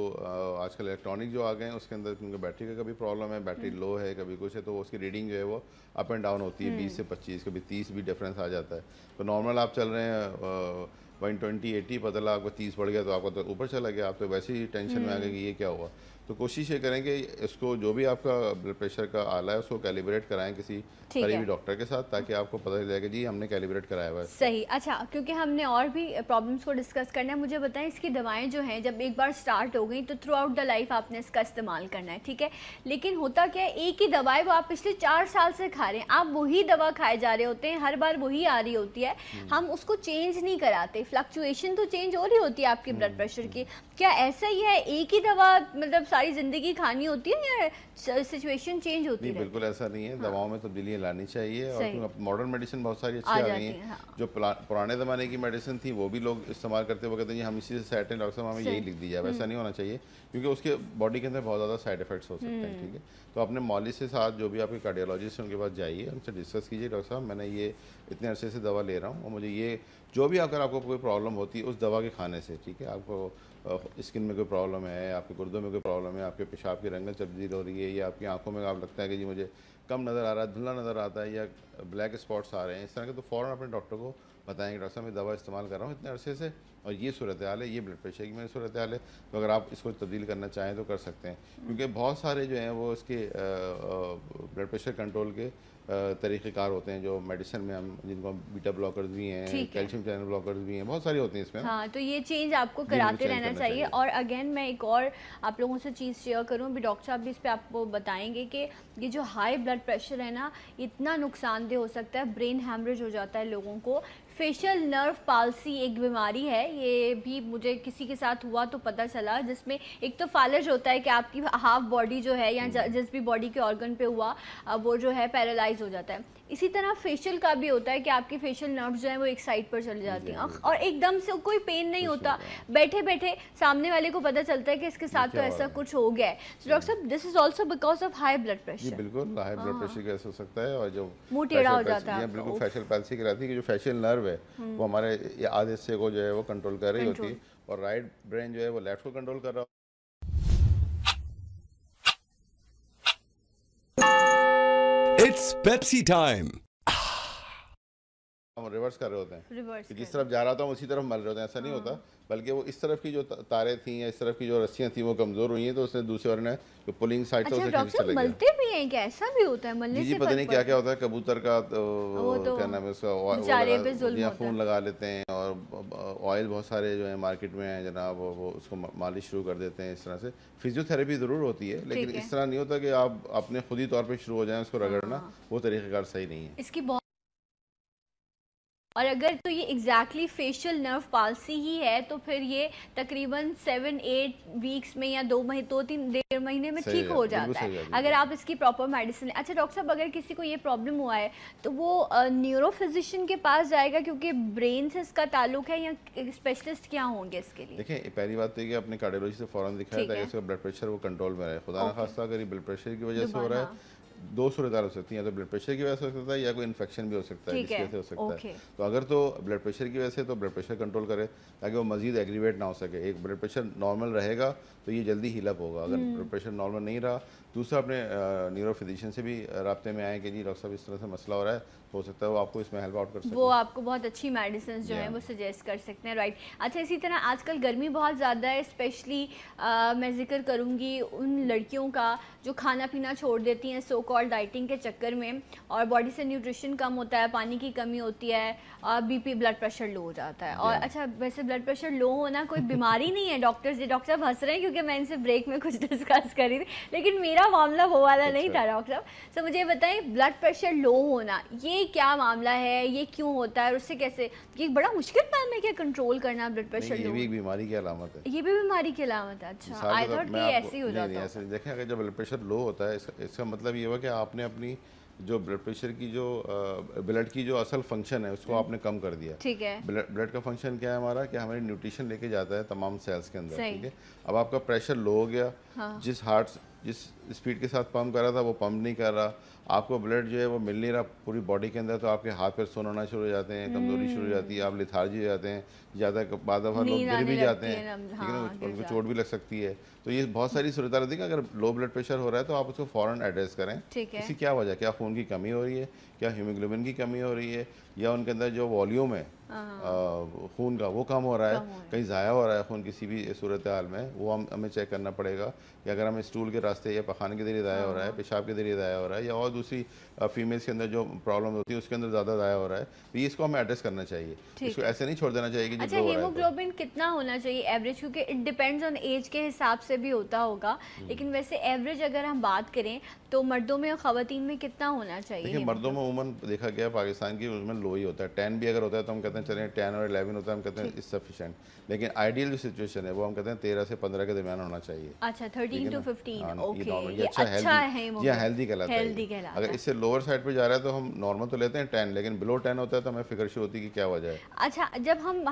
[SPEAKER 2] آج کل الیکٹرانک جو آ گئے ہیں اس کے اندر کیونکہ بیٹری کا کبھی پرابلم ہے, بیٹری لو ہے, کبھی کچھ ہے, تو اس کی ریڈنگ جو ہے وہ اپ اینڈ ڈاؤن ہوتی ہے, 20 سے 25 کبھی 30 بھی ڈفرینس آ جاتا ہے. تو نارمل آپ چل رہے ہیں 120-80 پتہ لگا آپ کو 30 پڑ گیا تو آپ کو تو اوپر چلا گیا, آپ تو ویسے ہی ٹینشن میں آ گیا کہ یہ کیا ہوا. تو کوشش یہ کریں کہ اس کو جو بھی آپ کا بلڈ پریشر کا آلہ ہے اس کو کیلیبریٹ کرائیں کسی قریبی ڈاکٹر کے ساتھ, تاکہ آپ کو پتہ چل جائے کہ جی ہم نے کیلیبریٹ کرایا ہوا ہے.
[SPEAKER 1] صحیح. اچھا کیونکہ ہم نے اور بھی پرابلمس کو ڈسکس کرنا ہے, مجھے بتائیں اس کی دوائیں جو ہیں جب ایک بار سٹارٹ ہو گئی تو تھرو آؤٹ دا لائف آپ نے اس کا استعمال کرنا ہے, ٹھیک ہے, لیکن ہوتا کیا ہے ایک ہی دوائی وہ آپ پچھلے 4 سال سے کھا رہے ہیں, آپ وہی دوا کھائے جا رہے ہوتے ہیں, ہر بار وہی آ رہی ہوتی ہے, ہم اس کو چینج نہیں کراتے. فلکچویشن تو چینج ہو رہی ہوتی ہے آپ کی بلڈ پریشر کی, کیا ایسا ہی ہے ایک ہی دوا مطلب ساری زندگی کھانی ہوتی ہے یا سچویشن چینج ہوتی ہے؟
[SPEAKER 2] نہیں بالکل ایسا نہیں ہے, دواؤں میں تبدیلیاں لانی چاہیے. اور ماڈرن میڈیسن بہت ساری اچھی آ گئی ہیں. جو پرانے زمانے کی میڈیسن تھی وہ بھی لوگ استعمال کرتے وہ کہتے ہیں ہم اسی سے سیٹ ہیں ڈاکٹر صاحب ہمیں یہی لکھ دی جائے, ویسا نہیں ہونا چاہیے کیونکہ اس کے باڈی کے اندر بہت زیادہ سائڈ افیکٹس ہو سکتے ہیں, ٹھیک ہے. تو اپنے مالج سے ساتھ جو بھی آپ کے کارڈیولوجسٹ ہیں ان کے پاس جائیے, ان سے ڈسکس کیجیے ڈاکٹر صاحب میں نے یہ اتنے عرصے سے دوا لے رہا ہوں اور مجھے یہ جو بھی اگر آپ کو کوئی پرابلم ہوتی ہے اس دوا کے کھانے سے, ٹھیک ہے, آپ کو اسکن میں کوئی پرابلم ہے, آپ کے گردوں میں کوئی پرابلم ہے, آپ کے پیشاب کی رنگت تبدیل ہو رہی ہے, یا آپ کی آنکھوں میں آپ لگتا ہے کہ جی مجھے کم نظر آ رہا ہے, دھندلا نظر آتا ہے, یا بلیک اسپاٹس آ رہے ہیں اس طرح کے, تو فوراً اپنے ڈاکٹر کو بتائیں کہ ڈاکٹر صاحب میں دوا استعمال کر رہا ہوں اتنے عرصے سے اور یہ صورتحال ہے, یہ بلڈ پریشر کی میری صورتحال ہے, تو اگر آپ اس کو تبدیل کرنا چاہیں تو کر سکتے ہیں. کیونکہ بہت سارے جو ہیں وہ اس کے بلڈ پریشر کنٹرول کے طریقہ کار ہوتے ہیں جو میڈیسن میں ہم جن کو بیٹا بلاکرز بھی ہیں, کیلشیم چینل بلاکرز بھی ہیں, بہت ساری ہوتی ہیں اس میں.
[SPEAKER 1] ہاں تو یہ چینج آپ کو کراتے رہنا چاہیے. اور اگین میں ایک اور آپ لوگوں سے چیز شیئر کروں بھی, ڈاکٹر صاحب بھی اس پہ آپ کو بتائیں گے کہ یہ جو ہائی بلڈ پریشر ہے نا اتنا نقصان دہ ہو سکتا ہے, برین ہیمریج ہو جاتا ہے لوگوں کو. فیشل نرو پالسی ایک بیماری ہے, یہ بھی مجھے کسی کے ساتھ ہوا تو پتہ چلا, جس میں ایک تو فالج ہوتا ہے کہ آپ کی ہاف باڈی جو ہے یا جس بھی باڈی کے آرگن پہ ہوا وہ جو ہے پیرالائز ہو جاتا ہے. اسی طرح فیشل کا بھی ہوتا ہے کہ آپ کی فیشل نروز جو ہیں وہ ایک سائڈ پر چل جاتی ہیں اور ایک دم سے کوئی پین نہیں ہوتا, بیٹھے بیٹھے سامنے والے کو پتہ چلتا ہے کہ اس کے ساتھ تو ایسا کچھ ہو گیا ہے. سو ڈاکٹر صاحب this is also because of high blood pressure.
[SPEAKER 2] جی بالکل ہائی بلڈ پریشر کی وجہ سے ہو سکتا ہے. اور جو
[SPEAKER 1] منہ ٹیڑھا ہو جاتا ہے,
[SPEAKER 2] بالکل فیشل پالسی کراتی ہے کہ جو فیشل نرو ہے وہ ہمارے آدھے حصے کو جو ہے وہ کنٹرول کر رہی ہوتی ہے, اور رائٹ برین جو ہے وہ لیفٹ کو کنٹرول کر رہا ہوتا ہے.
[SPEAKER 3] It's Pepsi time.
[SPEAKER 2] ہم ریورس کر رہے ہوتے ہیں کہ جس طرف جا رہا تھا ہم اسی طرف مل رہے ہوتے ہیں, ایسا نہیں ہوتا, بلکہ وہ اس طرف کی جو تاریں تھیں یا اس طرف کی جو رسیاں تھیں وہ کمزور ہوئی ہیں تو اس نے دوسرے اور نے جو پولنگ سائڈ سے اسے کھینچ چلے گیا.
[SPEAKER 1] ملتے بھی ہیں کیا, ایسا بھی ہوتا ہے ملنے سے؟
[SPEAKER 2] جی پتہ نہیں کیا کیا ہوتا ہے, کبوتر کا کیا نام ہے اس کا, خون لگا لیتے ہیں, اور آئل بہت سارے جو ہیں مارکیٹ میں ہیں جناب وہ اس کو مالش شروع کر دیتے ہیں. اس طرح سے فزیو تھراپی ضرور ہوتی ہے, لیکن اس طرح نہیں ہوتا کہ آپ اپنے خود ہی طور پہ شروع ہو جائیں اس کو رگڑنا, وہ طریقہ کار صحیح نہیں ہے
[SPEAKER 1] اس کی. اور اگر تو یہ ایگزیکٹلی فیشل نرو پالسی ہی ہے تو پھر یہ تقریباً 7-8 ویکس میں یا 2-3 مہینے میں ٹھیک ہو جاتا ہے اگر آپ اس کی پراپر میڈیسن لیں. اچھا ڈاکٹر صاحب اگر کسی کو یہ پرابلم ہوا ہے تو وہ نیورو فزیشین کے پاس جائے گا کیونکہ برین سے اس کا تعلق ہے, یا اسپیشلسٹ کیا ہوں گے اس کے لیے؟
[SPEAKER 2] دیکھیں پہلی بات تو یہ کہ اپنے کارڈیولوجسٹ سے فوراً دکھائے تاکہ اس کا بلڈ پریشر وہ کنٹرول میں رہے. خدا نخواستہ اگر یہ بلڈ پریشر کی وجہ سے ہو رہا ہے, دو صورتحال ہو سکتی ہیں, یا تو بلڈ پریشر کی وجہ سے ہو سکتا ہے یا کوئی انفیکشن بھی ہو سکتا ہے جس کی وجہ سے ہو سکتا ہے. تو اگر تو بلڈ پریشر کی وجہ سے تو بلڈ پریشر کنٹرول کرے تاکہ وہ مزید ایگریویٹ نہ ہو سکے. ایک بلڈ پریشر نارمل رہے گا تو یہ جلدی ہیل اپ ہوگا. اگر بلڈ پریشر نارمل نہیں رہا, دوسرا اپنے نیورو فزیشین سے بھی رابطے میں آئیں کہ جی ڈاکٹر صاحب اس طرح سے مسئلہ ہو رہا ہے, ہو سکتا ہے وہ آپ کو اس میں ہیلپ آؤٹ کر سکتے ہیں,
[SPEAKER 1] وہ آپ کو بہت اچھی میڈیسنز جو ہیں وہ سجیسٹ کر سکتے ہیں. رائٹ. اچھا اسی طرح آج کل گرمی بہت زیادہ ہے, اسپیشلی میں ذکر کروں گی ان لڑکیوں کا جو کھانا پینا چھوڑ دیتی ہیں, سو کال ڈائٹنگ کے چکر میں اور باڈی سے نیوٹریشن کم ہوتا ہے, پانی کی کمی ہوتی ہے, بی پی بلڈ پریشر لو ہو جاتا ہے. اور اچھا ویسے بلڈ پریشر لو ہونا کوئی بیماری نہیں ہے, ڈاکٹر صاحب ہنس رہے ہیں کیونکہ میں ان سے بریک میں کچھ ڈسکس کر رہی تھی, لیکن میرا معاملہ وہ والا نہیں تھا ڈاکٹر صاحب. سو مجھے بتائیں بلڈ پریشر لو ہونا یہ کیا معاملہ ہے, یہ کیوں ہوتا ہے اور اس سے کیسے, یہ بڑا مشکل کام ہے کیا کنٹرول کرنا بلڈ پریشر لو؟
[SPEAKER 2] یہ بھی ایک بیماری کی علامت ہے.
[SPEAKER 1] یہ بھی بیماری کی علامت ہے. اچھا آئی تھاٹ کہ ایسی ہو جاتا ہے.
[SPEAKER 2] ایسے دیکھیں اگر جب بلڈ پریشر لو ہوتا ہے اس کا مطلب یہ ہوا کہ آپ نے اپنی جو بلڈ پریشر کی جو بلڈ کی جو اصل فنکشن ہے اس کو آپ نے کم کر دیا.
[SPEAKER 1] ٹھیک ہے.
[SPEAKER 2] بلڈ کا فنکشن کیا ہے ہمارا, کہ ہماری نیوٹریشن لے کے جاتا ہے تمام سیلز کے اندر. ٹھیک ہے. اب آپ کا پریشر لو ہو گیا, جس اسپیڈ کے ساتھ پمپ کر رہا تھا وہ پمپ نہیں کر رہا, آپ کو بلڈ جو ہے وہ مل نہیں رہا پوری باڈی کے اندر, تو آپ کے ہاتھ پیر سون ہونا شروع ہو جاتے ہیں, کمزوری شروع ہو جاتی ہے, آپ لیتھارجی ہو جاتے ہیں, زیادہ بعض دفعہ لوگ گر بھی جاتے ہیں, ٹھیک ہے نا, ان کو چوٹ بھی لگ سکتی ہے. تو یہ بہت ساری صورتحال ہوتی ہے کہ اگر لو بلڈ پریشر ہو رہا ہے تو آپ اس کو فوراً ایڈریس کریں. اس کی کیا وجہ, کیا خون کی کمی ہو رہی ہے, کیا ہیموگلوبن کی کمی ہو رہی ہے, یا ان کے اندر جو والیوم ہے خون کا وہ کم ہو رہا ہے, کہیں ضائع ہو رہا ہے خون کسی بھی صورتحال میں, وہ ہمیں چیک کرنا پڑے گا. کہ اگر ہمیں اسٹول کے راستے یا پخانے کے ذریعے ضائع ہو رہا ہے, پیشاب کے ذریعے ضائع ہو رہا ہے, یا اور دوسری فیمیلس کے اندر جو پرابلم ہوتی ہے اس کے اندر زیادہ ضائع ہو رہا ہے, تو یہ اس کو ہمیں ایڈریس کرنا چاہیے. اس کو ایسے نہیں چھوڑ دینا چاہیے کہ
[SPEAKER 1] اچھا ہیموگلوبن کتنا ہونا چاہیے ایوریج, کیونکہ اٹ ڈیپینڈز آن ایج کے حساب سے بھی ہوتا ہوگا, لیکن ویسے ایوریج اگر ہم بات کریں تو مردوں میں اور خواتین میں کتنا ہونا چاہیے؟
[SPEAKER 2] دیکھیں مردوں میں عموماً دیکھا گیا پاکستان کی اس میں لو ہی ہوتا ہے. 10 بھی اگر ہوتا ہے تو ہم کہتے ہیں چلیں 10 اور 11 ہوتا ہے, ہم کہتے ہیں اس سفیشینٹ, لیکن آئیڈیل جو سچویشن ہے وہ ہم کہتے ہیں 13 سے 15 کے درمیان ہونا چاہیے.
[SPEAKER 1] اچھا 13 to 15, اوکے,
[SPEAKER 2] یہ اچھا ہے, یہ ہیلدی کہلاتا ہے. اگر اس سے لوور سائڈ پہ جا رہا ہے تو ہم نارمل تو لیتے ہیں 10, لیکن بلو 10 ہوتا ہے تو ہمیں فکر شروع ہوتی ہے کہ کیا وجہ ہے.
[SPEAKER 1] اچھا جب ہم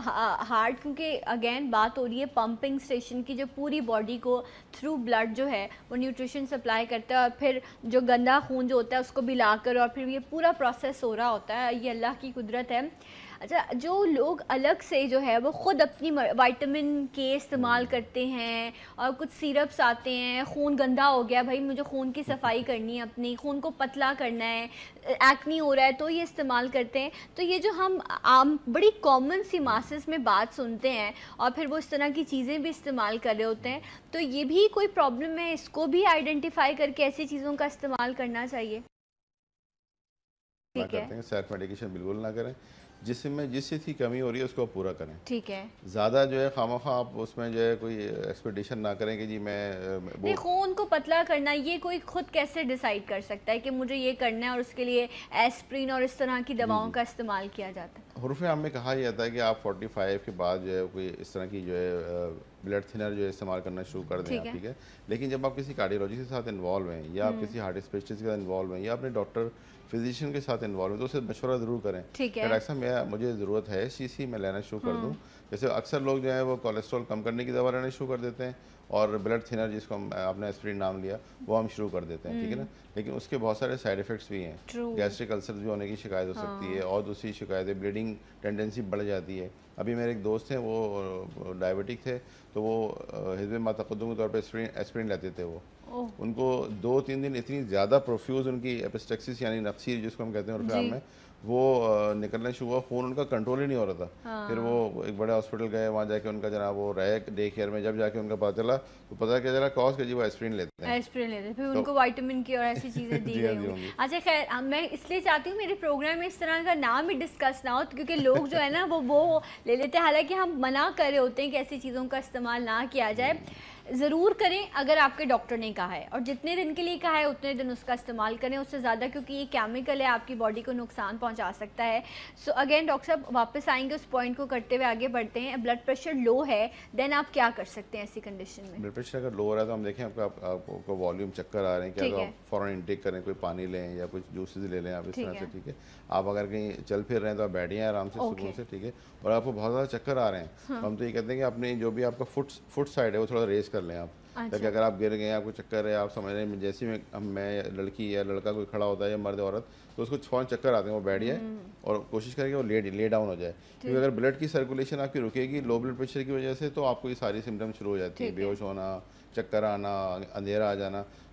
[SPEAKER 1] ہارٹ, کیونکہ اگین بات ہو رہی ہے پمپنگ اسٹیشن کی جو پوری باڈی کو تھرو بلڈ جو ہے وہ نیوٹریشن سپلائی کرتا ہے, اور پھر جو گندا خون جو ہوتا ہے اس کو بھی لا کر, اور پھر یہ پورا پروسیس ہو رہا ہوتا ہے, یہ اللہ کی قدرت ہے. اچھا جو لوگ الگ سے جو ہے وہ خود اپنی وائٹامن کے استعمال کرتے ہیں, اور کچھ سیرپس آتے ہیں, خون گندا ہو گیا بھائی مجھے خون کی صفائی کرنی ہے, اپنی خون کو پتلا کرنا ہے, ایکنی ہو رہا ہے تو یہ استعمال کرتے ہیں. تو یہ جو ہم عام بڑی کامن سی ماسز میں بات سنتے ہیں اور پھر وہ اس طرح کی چیزیں بھی استعمال کر رہے ہوتے ہیں, تو یہ بھی کوئی پرابلم ہے, اس کو بھی آئیڈینٹیفائی کر کے ایسی چیزوں کا استعمال کرنا چاہیے؟ ٹھیک ہے,
[SPEAKER 2] سیلف میڈیکیشن بالکل نہ کریں, جس چیز کی کمی ہو رہی ہے اس کو پورا کریں.
[SPEAKER 1] ٹھیک ہے.
[SPEAKER 2] زیادہ جو ہے خواہ آپ اس میں جو ہے کوئی ایکسپیکٹیشن نہ کریں کہ جی میں
[SPEAKER 1] خون کو پتلا کرنا, یہ کوئی خود کیسے ڈیسائیڈ کر سکتا ہے کہ مجھے یہ کرنا ہے, اور اس کے لیے ایسپرین اور اس طرح کی دواؤں کا استعمال کیا جاتا ہے؟
[SPEAKER 2] حروف عام میں کہا جاتا ہے کہ آپ 45 کے بعد جو ہے کوئی اس طرح کی جو ہے بلڈ تھنر جو ہے استعمال کرنا شروع کر دیں, ٹھیک ہے. لیکن جب آپ کسی کارڈیولوجی کے ساتھ انوالو ہیں, یا آپ کسی ہارٹ اسپیشلسٹ کے ساتھ انوالو ہیں, یا اپنے ڈاکٹر فزیشین کے ساتھ انوالو ہیں, تو اسے مشورہ ضرور کریں. ڈاکٹر صاحب مجھے ضرورت ہے اس چیز کی, میں لینا شروع کر دوں. جیسے اکثر لوگ جو ہیں وہ کولیسٹرول کم کرنے کی دوا لینا شروع کر دیتے ہیں, اور بلڈ تھنر جس کو آپ نے ایسپرین نام لیا وہ ہم شروع کر دیتے ہیں, ٹھیک ہے نا. لیکن اس کے بہت سارے سائڈ ایفیکٹس بھی ہیں. گیسٹرک السر بھی ہونے کی شکایت ہو سکتی ہے, اور دوسری شکایتیں بلیڈنگ ٹینڈنسی بڑھ جاتی ہے. ابھی میرے ایک دوست ہیں وہ ڈائبٹک تھے, تو وہ حزب ما تقدم کے طور پہ ایسپرین لیتے تھے. وہ ان کو 2-3 دن اتنی زیادہ پروفیوز ان کی ایپسٹیکسس یعنی نفسی جس کو ہم کہتے ہیں عرف عام میں, وہ نکلنا شروع ہوا, خون ان کا کنٹرول ہی نہیں ہو رہا تھا. پھر وہ ایک بڑے ہاسپٹل گئے, وہاں جا کے ان کا جناب وہ رہے ڈے کیئر میں, جب جا کے ان کا پتہ چلا تو پتہ کیا چلا کاز کہ جی وہ ایسپرین لیتے ہیں,
[SPEAKER 1] پھر ان کو وائٹامن کی اور ایسی چیزیں دی گئی ہوں. اچھا خیر, میں اس لیے چاہتی ہوں میرے پروگرام میں اس طرح کا نام ہی ڈسکس نہ ہو, کیونکہ لوگ جو ہے نا وہ لے لیتے ہیں, حالانکہ ہم منع کر رہے ہوتے ہیں کہ ایسی چیزوں کا استعمال نہ کیا جائے. ضرور کریں اگر آپ کے ڈاکٹر نے کہا ہے, اور جتنے دن کے لیے کہا ہے اتنے دن اس کا استعمال کریں, اس سے زیادہ, کیونکہ یہ کیمیکل ہے آپ کی باڈی کو نقصان پہنچا سکتا ہے. سو اگین ڈاکٹر صاحب واپس آئیں گے اس پوائنٹ کو کرتے ہوئے آگے بڑھتے ہیں. بلڈ پریشر لو ہے, دین آپ کیا کر سکتے ہیں ایسی کنڈیشن میں؟
[SPEAKER 2] بلڈ پریشر اگر لو ہو رہا ہے تو ہم دیکھیں آپ کو والیوم چکر آ رہے ہیں, کیا آپ فوراً انٹیک کریں, کوئی پانی لیں یا کچھ جوسز لے لیں آپ اس طرح سے, ٹھیک ہے. آپ اگر کہیں چل پھر رہے ہیں تو آپ بیٹھیں آرام سے سکون سے, ٹھیک ہے. اور آپ کو بہت زیادہ چکر آ رہے ہیں, ہم تو یہ کہتے ہیں کہ اپنی جو بھی آپ کا فٹ سائڈ ہے وہ تھوڑا ریز کر لیں آپ, تاکہ اگر آپ گر گئے, آپ کو چکر ہے, آپ سمجھ رہے ہیں جیسے میں لڑکی یا لڑکا کوئی کھڑا ہوتا ہے یا مرد عورت, تو اس کو فوراً چکر آتے ہیں, وہ بیٹھ جائے اور کوشش کریں کہ وہ لے ڈاؤن ہو جائے. کیونکہ اگر بلڈ کی سرکولیشن آپ کی رکے گی لو بلڈ پریشر کی وجہ سے, تو آپ کو یہ ساری سمٹم شروع ہو جاتی ہیں, بے ہوش ہونا, چکر آنا, اندھیرا آ جانا.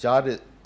[SPEAKER 2] 4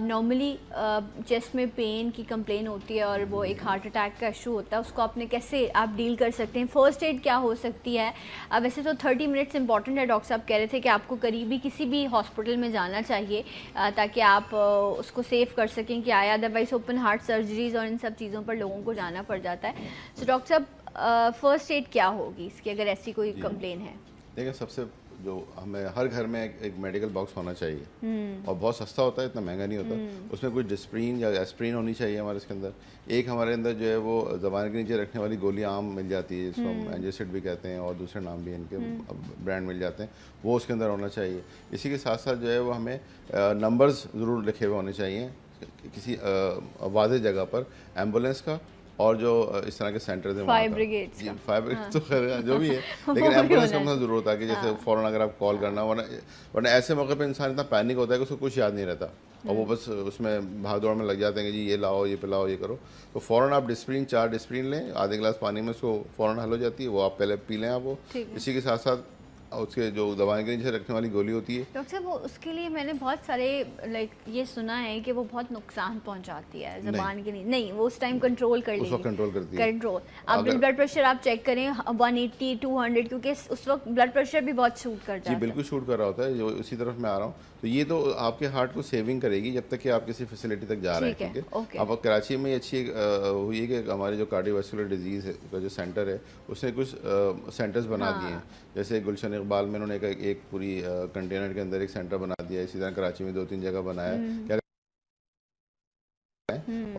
[SPEAKER 1] نارملی چیسٹ میں پین کی کمپلین ہوتی ہے اور وہ ایک ہارٹ اٹیک کا ایشو ہوتا ہے, اس کو آپ نے کیسے آپ ڈیل کر سکتے ہیں؟ فرسٹ ایڈ کیا ہو سکتی ہے؟ ویسے تو 30 منٹس امپورٹنٹ ہے, ڈاکٹر صاحب کہہ رہے تھے کہ آپ کو قریبی کسی بھی ہاسپٹل میں جانا چاہیے تاکہ آپ اس کو سیو کر سکیں کہ آیا ادروائز اوپن ہارٹ سرجریز اور ان سب چیزوں پر لوگوں کو جانا پڑ جاتا ہے. تو ڈاکٹر صاحب فرسٹ ایڈ کیا ہوگی اس کی اگر ایسی کوئی کمپلین ہے؟
[SPEAKER 2] دیکھیں, سب سے جو ہمیں ہر گھر میں ایک میڈیکل باکس ہونا چاہیے, اور بہت سستا ہوتا ہے, اتنا مہنگا نہیں ہوتا. اس میں کوئی ڈسپرین یا ایسپرین ہونی چاہیے ہمارے اس کے اندر. ایک ہمارے اندر جو ہے وہ زبان کے نیچے رکھنے والی گولیاں عام مل جاتی ہے, جس کو ہم اینجیسڈ بھی کہتے ہیں, اور دوسرے نام بھی ان کے برانڈ مل جاتے ہیں, وہ اس کے اندر ہونا چاہیے. اسی کے ساتھ ساتھ جو ہے وہ ہمیں نمبرز ضرور لکھے ہوئے ہونے چاہیے کسی واضح جگہ پر, ایمبولینس کا اور جو اس طرح کے سینٹرز ہیں,
[SPEAKER 1] فائر بریگیڈ
[SPEAKER 2] تو خیر جو بھی ہے, لیکن ایمبولینس کا ہمیں ضرورت ہے کہ جیسے فوراً اگر آپ کال کرنا, ورنہ ایسے موقع پہ انسان اتنا پینک ہوتا ہے کہ اس کو کچھ یاد نہیں رہتا, اور وہ بس اس میں بھاگ دوڑ میں لگ جاتے ہیں کہ جی یہ لاؤ, یہ پلاؤ, یہ کرو. تو فوراً آپ ڈسپرین 4 ڈسپرین لیں, آدھے گلاس پانی میں اس کو فوراً حل ہو جاتی ہے, وہ آپ پہلے پی لیں آپ وہ. اسی کے ساتھ ساتھ اس کے جو دوائیں کے نیچے رکھنے والی گولی ہوتی ہے
[SPEAKER 1] ڈاکٹر صاحب, وہ اس کے لیے میں نے بہت سارے یہ سنا ہے کہ وہ بہت نقصان پہنچاتی ہے زبان کے لیے. نہیں, وہ اس ٹائم کنٹرول کر لیں,
[SPEAKER 2] اس وقت کنٹرول کرتی ہے.
[SPEAKER 1] کنٹرول آپ بلڈ پریشر آپ چیک کریں 180 200, کیونکہ اس وقت بلڈ پریشر بھی بہت شوٹ کر جاتا ہے.
[SPEAKER 2] جی بالکل شوٹ کر رہا ہوتا ہے, جو اسی طرف میں آ رہا ہوں. تو یہ تو آپ کے ہارٹ کو سیونگ کرے گی جب تک کہ آپ کسی فیسلٹی تک جا رہے ہیں. ٹھیک ہے, اب کراچی میں یہ اچھی ہوئی ہے کہ ہمارے جو کارڈیو ویسکولر ڈیزیز کا جو سینٹر ہے, اس نے کچھ سینٹرز بنا دیے ہیں. جیسے گلشن اقبال میں انہوں نے ایک پوری کنٹینر کے اندر ایک سینٹر بنا دیا ہے. اسی طرح کراچی میں 2-3 جگہ بنایا ہے,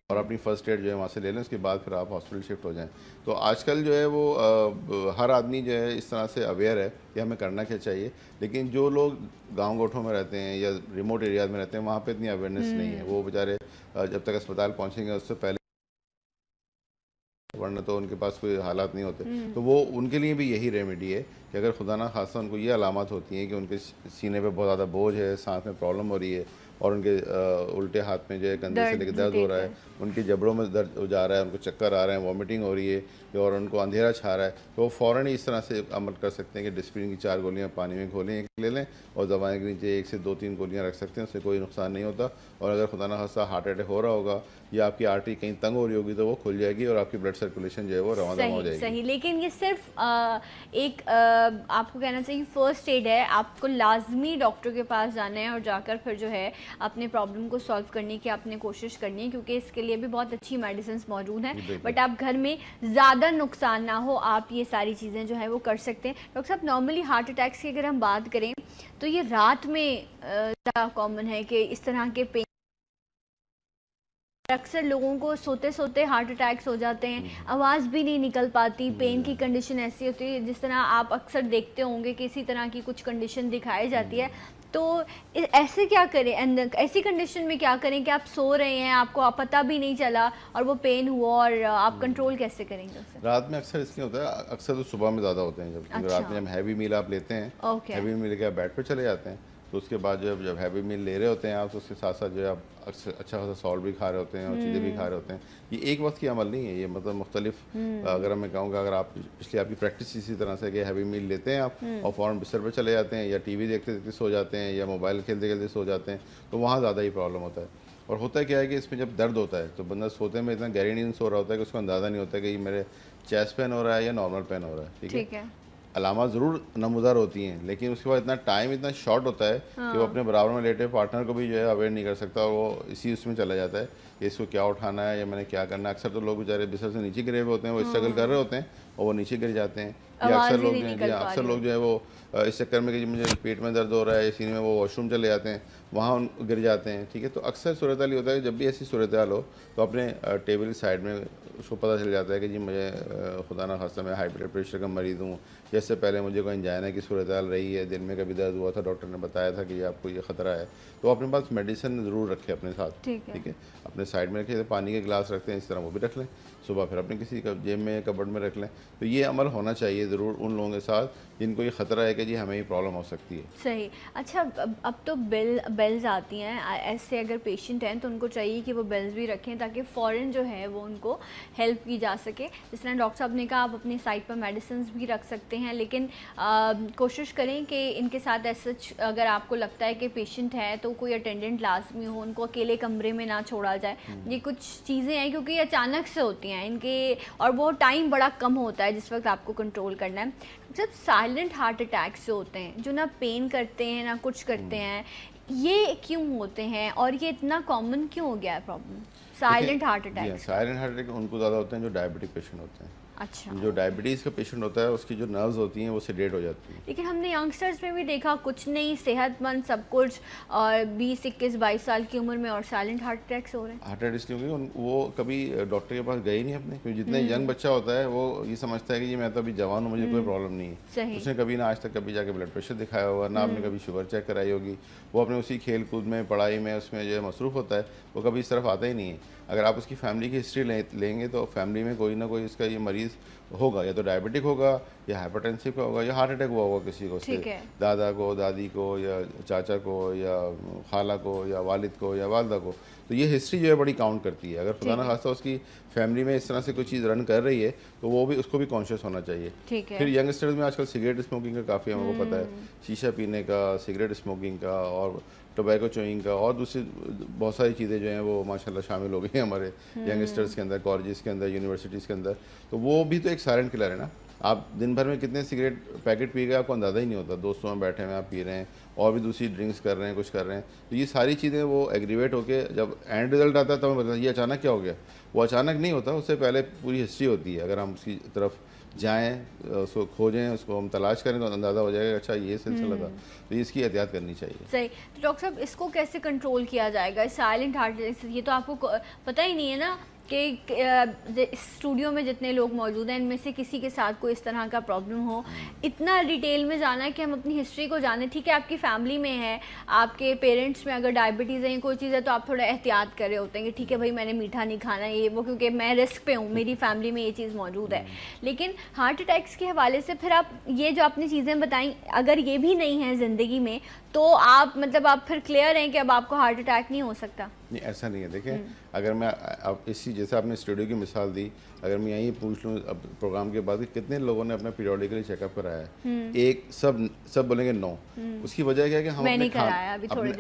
[SPEAKER 2] اور اپنی فرسٹ ایڈ جو ہے وہاں سے لے لیں, اس کے بعد پھر آپ ہاسپٹل شفٹ ہو جائیں. تو آج کل جو ہے وہ ہر آدمی جو ہے اس طرح سے اویئر ہے کہ ہمیں کرنا کیا چاہیے, لیکن جو لوگ گاؤں گوٹھوں میں رہتے ہیں یا ریموٹ ایریاز میں رہتے ہیں, وہاں پہ اتنی اویئرنیس نہیں ہے. وہ بیچارے جب تک اسپتال پہنچیں گے اس سے پہلے, ورنہ تو ان کے پاس کوئی حالات نہیں ہوتے. تو وہ ان کے لیے بھی یہی ریمیڈی ہے کہ اگر خدا نہ خاصہ ان کو یہ علامات ہوتی ہیں کہ ان کے سینے پہ بہت زیادہ بوجھ ہے, سانس میں پرابلم ہو رہی ہے, اور ان کے الٹے ہاتھ میں جو ہے کندھے سے لے کے درد ہو رہا ہے, ان کے جبڑوں میں درد ہو جا رہا ہے, ان کو چکر آ رہے ہیں, وامٹنگ ہو رہی ہے, اور ان کو اندھیرا چھا رہا ہے, تو وہ فوراً ہی اس طرح سے عمل کر سکتے ہیں کہ ڈسپرین کی 4 گولیاں پانی میں گھولیں, ایک لے لیں, اور دوائی کے نیچے 1 سے 2-3 گولیاں رکھ سکتے ہیں. اس سے کوئی نقصان نہیں ہوتا. اور اگر خدا نہ خاصہ ہارٹ اٹیک ہو رہا ہوگا یا آپ کی آرٹری کہیں تنگ ہو رہی ہوگی تو وہ کھل جائے گی, اور آپ کی بلڈ سرکولیشن جو ہے وہ رواں ہو جائے گی.
[SPEAKER 1] صحیح, لیکن یہ صرف ایک آپ کو کہنا چاہیے فرسٹ ایڈ ہے. آپ کو لازمی ڈاکٹر کے پاس جانا ہے اور جا کر پھر جو ہے اپنے پرابلم کو سالو کرنے کی آپ نے کوشش کرنی ہے, کیونکہ اس کے لیے بھی بہت اچھی میڈیسنس موجود ہیں. بٹ آپ گھر میں زیادہ نقصان نہ ہو, آپ یہ ساری چیزیں جو ہے وہ کر سکتے ہیں. ڈاکٹر صاحب, نارملی ہارٹ اٹیکس کی اگر ہم بات کریں تو یہ رات میں زیادہ کامن ہے کہ اس طرح کے پین, اکثر لوگوں کو سوتے سوتے ہارٹ اٹیکس ہو جاتے ہیں, آواز بھی نہیں نکل پاتی, پین کی کنڈیشن ایسی ہوتی ہے جس طرح آپ اکثر دیکھتے ہوں گے کہ اسی طرح کی کچھ کنڈیشن دکھائی جاتی ہے. تو ایسے کیا کریں, ایسی کنڈیشن میں کیا کریں کہ آپ سو رہے ہیں, آپ کو پتہ بھی نہیں چلا اور وہ پین ہوا, اور آپ کنٹرول کیسے کریں گے اسے؟
[SPEAKER 2] رات میں اکثر اس لیے ہوتا ہے, اکثر تو صبح میں زیادہ ہوتے ہیں. جب رات میں جب ہیوی میل آپ لیتے ہیں, ہیوی میل کے آپ بیڈ پہ چلے جاتے ہیں, تو اس کے بعد جب ہیوی میل لے رہے ہوتے ہیں آپ, تو اس کے ساتھ ساتھ جو ہے آپ اچھا خاصا سالٹ بھی کھا رہے ہوتے ہیں اور چیزیں بھی کھا رہے ہوتے ہیں. یہ ایک وقت کی عمل نہیں ہے, یہ مطلب مختلف, اگر میں کہوں گا اگر آپ پچھلے آپ کی پریکٹس اسی طرح سے کہ ہیوی میل لیتے ہیں آپ اور فوراً بستر پہ چلے جاتے ہیں, یا ٹی وی دیکھتے دیکھتے سو جاتے ہیں, یا موبائل کھیلتے کھیلتے سو جاتے ہیں, تو وہاں زیادہ ہی پرابلم ہوتا ہے. اور ہوتا کیا ہے کہ اس میں جب درد ہوتا ہے تو بندہ سوتے میں اتنا گہری نیند سو رہا ہوتا ہے کہ اس کو اندازہ نہیں ہوتا کہ یہ میرے چیسٹ پین ہو رہا ہے یا نارمل پین ہو رہا ہے. ٹھیک ہے, علامات ضرور نمودار ہوتی ہیں, لیکن اس کے بعد اتنا ٹائم اتنا شارٹ ہوتا ہے کہ وہ اپنے برابر میں لیٹے پارٹنر کو بھی جو ہے اویئر نہیں کر سکتا, وہ اس میں چلا جاتا ہے کہ اس کو کیا اٹھانا ہے یا میں نے کیا کرنا ہے. اکثر تو لوگ بیچارے بستر سے نیچے گرے ہوئے ہوتے ہیں, وہ اسٹرگل کر رہے ہوتے ہیں اور وہ نیچے گر جاتے ہیں. یا اکثر لوگ جو ہے وہ اس چکر میں کہ مجھے پیٹ میں درد ہو رہا ہے, سینے میں, وہ واش روم چلے جاتے ہیں, وہاں گر جاتے ہیں. ٹھیک ہے, تو اکثر صورتحال یہ ہوتا ہے کہ جب بھی ایسی صورتحال ہو تو اپنے ٹیبل کی سائڈ میں اس کو پتہ چل جاتا ہے کہ جی مجھے خدا نہ خاصہ میں ہائی بلڈ پریشر کا مریض ہوں, یا اس سے پہلے مجھے کوئی انجائنا کی صورتحال رہی ہے, دل میں کبھی درد ہوا تھا, ڈاکٹر نے بتایا تھا کہ آپ کو یہ خطرہ ہے, تو اپنے پاس میڈیسن ضرور رکھے اپنے ساتھ. ٹھیک ہے, اپنے سائڈ میں رکھے, پانی کے گلاس رکھتے ہیں اس طرح وہ بھی رکھ لیں. صبح پھر اپنے کسی جیب میں کبڈ میں رکھ لیں. تو یہ عمل ہونا چاہیے ضرور ان لوگوں کے ساتھ جن کو یہ خطرہ ہے کہ جی ہمیں یہ پرابلم ہو سکتی ہے.
[SPEAKER 1] صحیح. اچھا اب تو بیلز آتی ہیں ایسے, اگر پیشنٹ ہیں تو ان کو چاہیے کہ وہ بیلز بھی رکھیں تاکہ فوراً جو ہے وہ ان کو ہیلپ کی جا سکے. جس طرح ڈاکٹر صاحب نے کہا آپ اپنی سائٹ پر میڈیسنز بھی رکھ سکتے ہیں, لیکن کوشش کریں کہ ان کے ساتھ سچ اگر آپ کو لگتا ہے کہ پیشنٹ ہے تو کوئی اٹینڈنٹ لازمی ہو, ان کو اکیلے کمرے میں نہ چھوڑا جائے. یہ کچھ چیزیں ہیں کیونکہ یہ اچانک سے ہوتی ہیں ان کے, اور وہ ٹائم بڑا کم ہوتا ہے جس وقت آپ کو کنٹرول کرنا ہے. جب سائلنٹ ہارٹ اٹیکس جو ہوتے ہیں, جو نہ پین کرتے ہیں نہ کچھ کرتے ہیں, یہ کیوں ہوتے ہیں اور یہ اتنا کامن کیوں ہو گیا ہے problem silent heart attack?
[SPEAKER 2] Silent heart attack in کو زیادہ ہوتے ہیں جو ڈائبٹک پیشنٹ ہوتے ہیں.
[SPEAKER 1] اچھا.
[SPEAKER 2] جو ڈائبٹیز کا پیشنٹ ہوتا ہے اس کی جو نروز ہوتی ہیں وہ سیڈیٹ ہو جاتی ہیں.
[SPEAKER 1] لیکن ہم نے ینگسٹرز میں بھی دیکھا کچھ نہیں, صحت مند سب کچھ, اور 20 21 22 سال کی عمر میں اور سائلنٹ ہارٹ اٹیکس ہو رہے ہیں.
[SPEAKER 2] ہارٹ اٹیک کیونکہ وہ کبھی ڈاکٹر کے پاس گئے نہیں اپنے, کیونکہ جتنا ینگ بچہ ہوتا ہے وہ یہ سمجھتا ہے کہ یہ میں تو ابھی جوان ہوں, مجھے کوئی پرابلم نہیں ہے. اس نے کبھی نہ آج تک کبھی جا کے بلڈ پریشر دکھایا ہوگا, نہ آپ نے کبھی شوگر چیک کرائی ہوگی. وہ اپنے اسی کھیل کود میں, پڑھائی میں, اس میں جو ہے مصروف ہوتا ہے, وہ کبھی اس طرف آتا ہی نہیں ہے. اگر آپ اس کی فیملی کی ہسٹری لیں گے تو فیملی میں کوئی نہ کوئی اس کا یہ مریض ہوگا, یا تو ڈائبٹک ہوگا یا ہائپرٹینسو کا ہوگا یا ہارٹ اٹیک ہوا ہوگا کسی کو, اس کے دادا کو, دادی کو, یا چاچا کو, یا خالہ کو, یا والد کو, یا والدہ کو. تو یہ ہسٹری جو ہے بڑی کاؤنٹ کرتی ہے. اگر خدا نہ خواستہ اس کی فیملی میں اس طرح سے کوئی چیز رن کر رہی ہے تو وہ بھی اس کو بھی کانشیس ہونا چاہیے. پھر ینگسٹرز میں آج کل سگریٹ اسموکنگ کا کافی ہم کو پتہ ہے, شیشہ پینے کا, سگریٹ اسموکنگ کا, اور ٹوبیکو چوئنگ کا, اور دوسری بہت ساری چیزیں جو ہیں وہ ماشاءاللہ شامل ہو گئی ہیں ہمارے ینگسٹرز کے اندر, کالجز کے اندر, یونیورسٹیز کے اندر. تو وہ بھی تو ایک سائلنٹ کلر ہے نا. آپ دن بھر میں کتنے سگریٹ پیکٹ پی گئے آپ کو اندازہ ہی نہیں ہوتا. دوستوں میں بیٹھے ہوئے آپ پی رہے ہیں, اور بھی دوسری ڈرنکس کر رہے ہیں, کچھ کر رہے ہیں. تو یہ ساری چیزیں وہ ایگریویٹ ہو کے جب اینڈ رزلٹ آتا ہے تو ہمیں پتہ یہ اچانک کیا ہو گیا. وہ اچانک نہیں ہوتا, اس سے پہلے پوری ہسٹری ہوتی ہے. اگر ہم اس کی طرف جائیں, اس کو کھوجیں, اس کو ہم تلاش کریں تو اندازہ ہو جائے گا اچھا یہ سلسلہ تھا. تو اس کی احتیاط کرنی چاہیے.
[SPEAKER 1] صحیح. تو ڈاکٹر صاحب اس کو کیسے کنٹرول کیا جائے گا سائلنٹ ہارٹ اٹیک؟ یہ تو آپ کو پتہ ہی نہیں ہے نا کہ اسٹوڈیو میں جتنے لوگ موجود ہیں ان میں سے کسی کے ساتھ کوئی اس طرح کا پرابلم ہو. اتنا ڈیٹیل میں جانا ہے کہ ہم اپنی ہسٹری کو جانیں. ٹھیک ہے آپ کی فیملی میں ہے, آپ کے پیرنٹس میں اگر ڈائبٹیز ہے, کوئی چیز ہے, تو آپ تھوڑا احتیاط کر رہے ہوتے ہیں کہ ٹھیک ہے بھائی میں نے میٹھا نہیں کھانا یہ وہ, کیونکہ میں رسک پہ ہوں, میری فیملی میں یہ چیز موجود ہے. لیکن ہارٹ اٹیکس کے حوالے سے پھر آپ یہ جو آپ نے چیزیں بتائیں, اگر یہ بھی نہیں ہے زندگی میں تو آپ مطلب آپ پھر کلیئر ہیں کہ اب آپ کو ہارٹ اٹیک نہیں ہو سکتا؟
[SPEAKER 2] نہیں, ایسا نہیں ہے. دیکھیں اگر میں اب اسی جیسے آپ نے اسٹوڈیو کی مثال دی, اگر میں یہیں پوچھ لوں اب پروگرام کے بعد کتنے لوگوں نے اپنا پیریوڈیکلی چیک اپ کرایا ہے, ایک سب بولیں گے نو. اس کی وجہ کیا ہے کہ ہم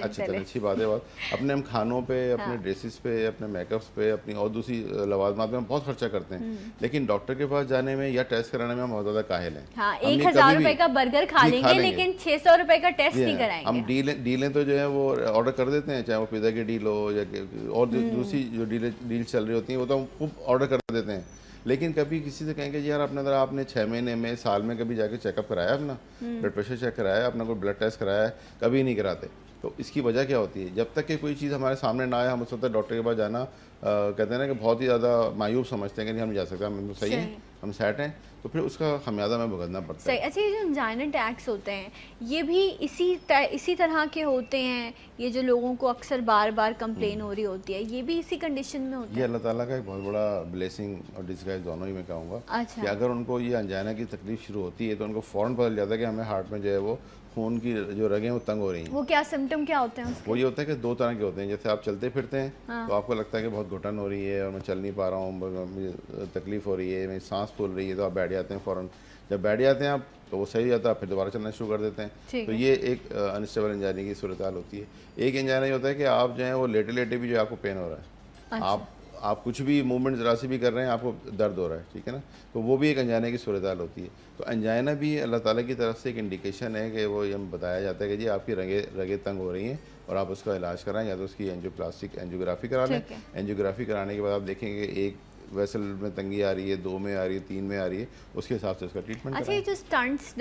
[SPEAKER 2] اچھا اچھی بات ہے, اپنے ہم کھانوں پہ, اپنے ڈریسز پہ, اپنے میک اپس پہ, اپنی اور دوسری لوازمات میں ہم بہت خرچہ کرتے ہیں. لیکن ڈاکٹر کے پاس جانے میں یا ٹیسٹ کرانے میں ہم بہت زیادہ کاہل ہیں.
[SPEAKER 1] 1000 روپے کا برگر کھا لیں گے لیکن 600 روپے کا ٹیسٹ نہیں کرائیں گے.
[SPEAKER 2] ہم ڈیلیں تو جو ہے وہ آرڈر کر دیتے ہیں, چاہے وہ پیزا کی ڈیل ہو یا اور دوسری جو ڈیل چل رہی ہوتی ہیں وہ تو ہم خوب آرڈر کر دیتے ہیں. لیکن کبھی کسی سے کہیں گے یار اپنے اندر آپ نے 6 مہینے میں, سال میں کبھی جا کے چیک اپ کرایا, اپنا بلڈ پریشر چیک کرایا, اپنا کوئی بلڈ ٹیسٹ کرایا ہے؟ کبھی نہیں کراتے. تو اس کی وجہ کیا ہوتی ہے, جب تک کہ کوئی چیز ہمارے سامنے نہ آئے ہم اس وقت ڈاکٹر کے پاس جانا کہتے ہیں نا کہ بہت ہی زیادہ مایوب سمجھتے ہیں کہ نہیں ہم جا سکتے, ہم صحیح ہیں, ہم سیٹ ہیں. تو پھر اس کا خمیازہ میں بھگتنا پڑتا ہے.
[SPEAKER 1] اچھا, یہ جو انجائنا اٹیکس ہوتے ہیں یہ بھی اسی طرح کے ہوتے ہیں, یہ جو لوگوں کو اکثر بار بار کمپلین ہو رہی ہوتی ہے, یہ بھی اسی کنڈیشن میں ہوتا ہے؟
[SPEAKER 2] یہ اللہ تعالیٰ کا ایک بہت بڑا بلیسنگ اور ڈسگائز دونوں ہی میں کہوں گا کہ اگر ان کو یہ انجائنا کی تکلیف شروع ہوتی ہے تو ان کو فوراً پتہ چل جاتا ہے کہ ہمیں ہارٹ میں جو ہے وہ خون کی جو رگیں وہ تنگ ہو رہی ہیں.
[SPEAKER 1] وہ کیا سمٹم کیا ہوتے ہیں اس کے؟
[SPEAKER 2] وہ یہ ہوتا ہے کہ 2 طرح کے ہوتے ہیں. جیسے آپ چلتے پھرتے ہیں تو آپ کو لگتا ہے کہ بہت گھٹن ہو رہی ہے اور میں چل نہیں پا رہا ہوں, مجھے تکلیف ہو رہی ہے, میری سانس پھول رہی ہے, تو آپ بیٹھ جاتے ہیں فوراً. جب بیٹھ جاتے ہیں آپ تو وہ صحیح جاتا ہے, پھر دوبارہ چلنا شروع کر دیتے ہیں. تو یہ ایک انسٹیبل انجائنا کی صورتحال ہوتی ہے. ایک انجائنا یہ ہوتا ہے کہ آپ جو ہیں وہ لیٹے لیٹے بھی جو آپ کو پین ہو رہا ہے, آپ کچھ بھی موومنٹ ذرا سی بھی کر رہے ہیں آپ کو درد ہو رہا ہے, ٹھیک ہے نا. تو وہ بھی ایک انجائنا کی صورتحال ہوتی ہے. تو انجائنا بھی اللہ تعالیٰ کی طرف سے ایک انڈیکیشن ہے کہ وہ یہ بتایا جاتا ہے کہ جی آپ کی رگیں تنگ ہو رہی ہیں اور آپ اس کا علاج کرائیں, یا تو اس کی اینجیوگرافی کرا لیں. اینجیوگرافی کرانے کے بعد آپ دیکھیں گے ایک ویسل میں تنگی آ رہی ہے, 2 میں آ رہی ہے, 3 میں آ رہی ہے, اس کے حساب سے اس کا ٹریٹمنٹ.
[SPEAKER 1] اچھا, یہ جو اسٹنٹس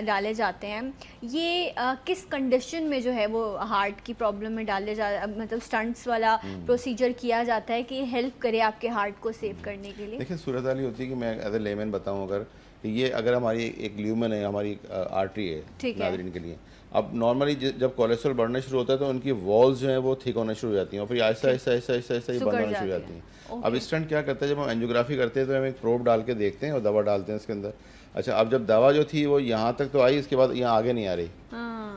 [SPEAKER 1] ڈالے جاتے ہیں یہ کس کنڈیشن میں جو ہے وہ ہارٹ کی پرابلم میں مطلب اسٹنٹس والا پروسیجر کیا جاتا ہے کہ ہیلپ کرے آپ کے ہارٹ کو سیو کرنے کے لیے؟
[SPEAKER 2] دیکھیں صورتحال یہ ہوتی ہے کہ میں ایز اے لیمین بتاؤں اگر کہ یہ اگر ہماری ایک لیومن ہے, ہماری آرٹری ہے ناظرین کے لیے, اب نارملی جب کولیسٹرول بڑھنا شروع ہوتا ہے تو ان کی والز جو ہیں وہ تھک ہونا شروع ہو جاتی ہیں اور پھر آہستہ آہستہ آہستہ آہستہ آہستہ یہ بند ہونا شروع ہو جاتی ہیں. اب اسٹنٹ کیا کرتا ہے, جب ہم اینجیوگرافی کرتے ہیں تو ہم ایک پروب ڈال کے دیکھتے ہیں اور دوا ڈالتے ہیں اس کے اندر. اچھا, اب جب دوا جو تھی وہ یہاں تک تو آئی, اس کے بعد یہاں آگے نہیں آ رہی,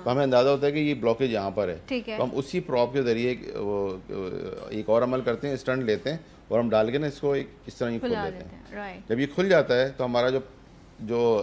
[SPEAKER 2] تو ہمیں اندازہ ہوتا ہے کہ یہ بلاکیج یہاں پر ہے, تو ہم اسی پروب کے ذریعے ایک اور عمل کرتے ہیں, اسٹنٹ لیتے ہیں اور ہم ڈال کے نا اس کو اس طرح ہی کھول دیتے ہیں. جب یہ کھل جاتا ہے تو ہمارا جو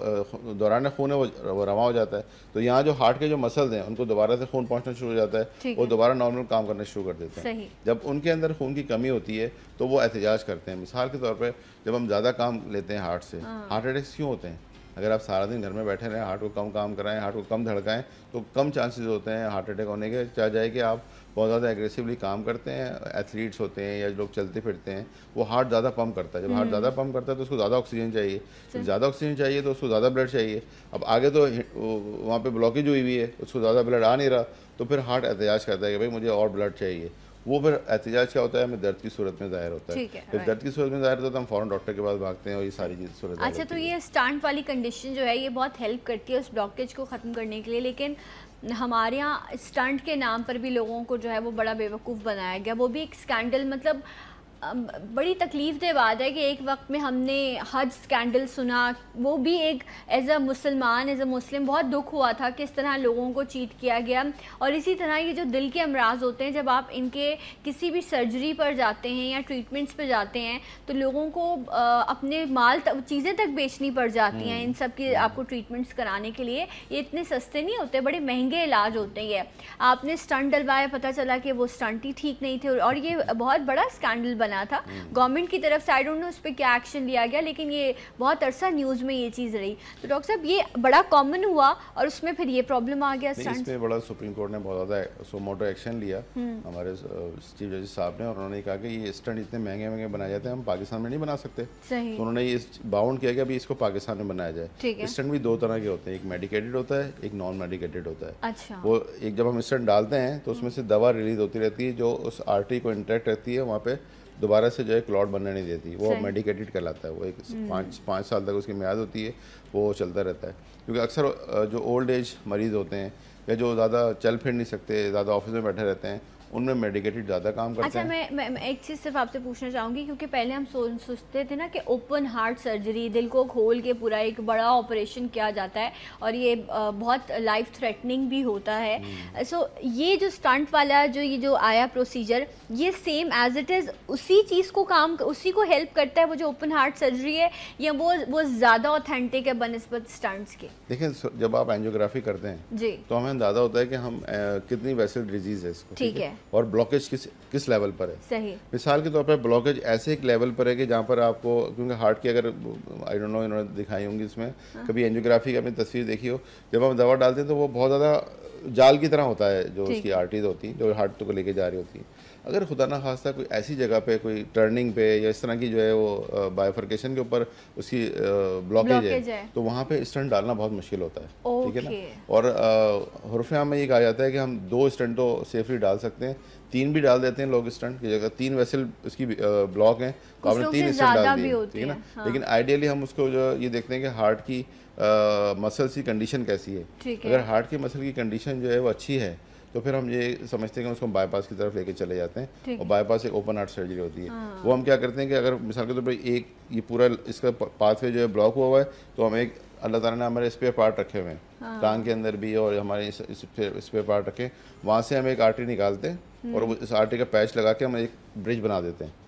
[SPEAKER 2] دوران خون ہے وہ رواں ہو جاتا ہے, تو یہاں جو ہارٹ کے جو مسلز ہیں ان کو دوبارہ سے خون پہنچنا شروع ہو جاتا ہے, وہ دوبارہ نارمل کام کرنا شروع کر دیتے ہیں. جب ان کے اندر خون کی کمی ہوتی ہے تو وہ احتجاج کرتے ہیں. مثال کے طور پہ جب ہم زیادہ کام لیتے ہیں ہارٹ سے, ہارٹ اٹیکس کیوں ہوتے ہیں؟ اگر آپ سارا دن گھر میں بیٹھے رہیں, ہارٹ کو کم کام کرائیں, ہارٹ کو کم دھڑکائیں, تو کم چانسز ہوتے ہیں ہارٹ اٹیک ہونے کے. چاہ جائے کہ آپ بہت زیادہ ایگریسولی کام کرتے ہیں, ایتھلیٹس ہوتے ہیں یا لوگ چلتے پھرتے ہیں, وہ ہارٹ زیادہ پمپ کرتا ہے. جب ہارٹ زیادہ پمپ کرتا ہے تو اس کو زیادہ آکسیجن چاہیے, جب زیادہ آکسیجن چاہیے تو اس کو زیادہ بلڈ چاہیے. اب آگے تو وہاں پہ بلاکیج ہوئی ہوئی ہے, اس کو زیادہ بلڈ آ نہیں رہا, تو پھر ہارٹ احتجاج کرتا ہے کہ بھائی مجھے اور بلڈ چاہیے. وہ پھر احتجاج کیا ہوتا ہے, ہمیں درد کی صورت میں ظاہر ہوتا ہے. پھر درد کی صورت میں ظاہر ہوتا ہے تو ہم فوراً ڈاکٹر کے پاس بھاگتے ہیں اور یہ ساری چیز صورت.
[SPEAKER 1] اچھا, تو یہ اسٹنٹ والی کنڈیشن جو ہے یہ بہت ہیلپ کرتی ہے اس بلاکیج کو ختم کرنے کے لیے, لیکن ہمارے یہاں اسٹنٹ کے نام پر بھی لوگوں کو جو ہے وہ بڑا بیوقوف بنایا گیا. وہ بھی ایک اسکینڈل, مطلب بڑی تکلیف دہ بات ہے کہ ایک وقت میں ہم نے حج اسکینڈل سنا, وہ بھی ایک ایز اے مسلمان, ایز اے مسلم بہت دکھ ہوا تھا کہ اس طرح لوگوں کو چیٹ کیا گیا. اور اسی طرح یہ جو دل کے امراض ہوتے ہیں, جب آپ ان کے کسی بھی سرجری پر جاتے ہیں یا ٹریٹمنٹس پہ جاتے ہیں تو لوگوں کو اپنے مال چیزیں تک بیچنی پڑ جاتی ہیں ان سب کی آپ کو ٹریٹمنٹس کرانے کے لیے. یہ اتنے سستے نہیں ہوتے, بڑے مہنگے علاج ہوتے ہیں. آپ نے اسٹنٹ ڈلوایا, پتہ چلا کہ وہ اسٹنٹ ہی ٹھیک نہیں تھے اور یہ بہت بڑا اسکینڈل بنا تھا گورنمنٹ کی طرف سے. آئی ڈونٹ نو اس پہ کیا ایکشن لیا گیا, لیکن یہ بہت عرصہ نیوز میں یہ چیز رہی. تو ڈاکٹر صاحب یہ بڑا کامن ہوا اور اس میں پھر یہ پرابلم آ گیا.
[SPEAKER 2] اس پہ بڑا سپریم کورٹ نے بہت زیادہ سو موٹو ایکشن لیا ہمارے چیف جسٹس صاحب نے, اور انہوں نے کہا کہ یہ اسٹنٹ اتنے مہنگے مہنگے بنائے جاتے ہیں, ہم پاکستان میں نہیں بنا سکتے. تو انہوں نے یہ باؤنڈ کیا کہ ابھی اس کو پاکستان میں بنایا جائے. اسٹنٹ بھی دو طرح کے ہوتے ہیں, ایک میڈیکیٹڈ ہوتا ہے, ایک نان میڈیکیٹڈ ہوتا ہے. وہ ایک جب ہم اسٹنٹ ڈالتے ہیں تو اس میں سے دوا ریلیز ہوتی رہتی ہے جو اس آرٹری کو انٹریکٹ رہتی ہے, وہاں پہ دوبارہ سے جو ہے کلاٹ بننے نہیں دیتی. وہ میڈیکیٹڈ کہلاتا ہے. وہ ایک 5 سال تک اس کی میعاد ہوتی ہے, وہ چلتا رہتا ہے. کیونکہ اکثر جو اولڈ ایج مریض ہوتے ہیں یا جو زیادہ چل پھر نہیں سکتے, زیادہ آفس میں بیٹھے رہتے ہیں, ان میں میڈیکیٹڈ زیادہ کام کرتے ہیں.
[SPEAKER 1] اچھا, میں ایک چیز صرف آپ سے پوچھنا چاہوں گی, کیونکہ پہلے ہم سوچتے تھے نا کہ اوپن ہارٹ سرجری, دل کو کھول کے پورا ایک بڑا آپریشن کیا جاتا ہے اور یہ بہت لائف تھریٹننگ بھی ہوتا ہے. سو یہ جو اسٹنٹ والا یہ جو آیا پروسیجر, یہ سیم ایز اٹ از اسی چیز کو اسی کو ہیلپ کرتا ہے وہ جو اوپن ہارٹ سرجری ہے, یا وہ زیادہ اوتھینٹک ہے بنسبت اسٹنٹس کے؟
[SPEAKER 2] دیکھیں, جب آپ اینجیوگرافی کرتے ہیں جی تو ہمیں اندازہ ہوتا ہے کہ ہم کتنی ویسل ڈیزیز ہے اس کو, ٹھیک ہے, اور بلاکیج کس لیول پر ہے.
[SPEAKER 1] صحیح.
[SPEAKER 2] مثال کے طور پر بلاکیج ایسے ایک لیول پر ہے کہ جہاں پر آپ کو, کیونکہ ہارٹ کی اگر آئی ڈونٹ نو انہوں نے دکھائی ہوں گی اس میں کبھی اینجیوگرافی کی اپنی تصویر دیکھی ہو, جب ہم دوا ڈالتے ہیں تو وہ بہت زیادہ جال کی طرح ہوتا ہے جو اس کی آرٹریز ہوتی ہیں جو ہارٹ کو لے کے جا رہی ہوتی ہیں. اگر خدا نہ خواستہ کوئی ایسی جگہ پہ کوئی ٹرننگ پہ یا اس طرح کی جو ہے وہ بائیفرکیشن کے اوپر اس کی بلاکیج ہے تو وہاں پہ اسٹنٹ ڈالنا بہت مشکل ہوتا ہے, ٹھیک ہے نا. اور حرف عام میں یہ کہا جاتا ہے کہ ہم 2 اسٹنٹ تو سیفلی ڈال سکتے ہیں, 3 بھی ڈال دیتے ہیں لوگ اسٹنٹ کی جگہ. 3 ویسل اس کی بلاک ہیں تو آپ نے 3 اسٹنٹ ڈال دیے, ٹھیک ہے نا. لیکن آئیڈیلی ہم اس کو جو یہ دیکھتے ہیں کہ ہارٹ کی مسلس کی کنڈیشن کیسی ہے. اگر ہارٹ کی مسل کی کنڈیشن جو ہے وہ اچھی ہے تو پھر ہم یہ سمجھتے ہیں کہ اس کو بائی پاس کی طرف لے کے چلے جاتے ہیں, اور بائی پاس ایک اوپن ہارٹ سرجری ہوتی ہے. وہ ہم کیا کرتے ہیں کہ اگر مثال کے طور پر ایک یہ پورا اس کا پاتھ وے جو ہے بلاک ہوا ہوا ہے, تو ہم ایک اللہ تعالیٰ نے ہمارے اسپیئر پارٹ رکھے ہوئے ہیں ٹانگ کے اندر بھی, اور ہمارے اسپیئر پارٹ رکھے, وہاں سے ہم ایک آرٹری نکالتے ہیں اور اس آرٹری کا پیچ لگا کے ہم ایک برج بنا دیتے ہیں.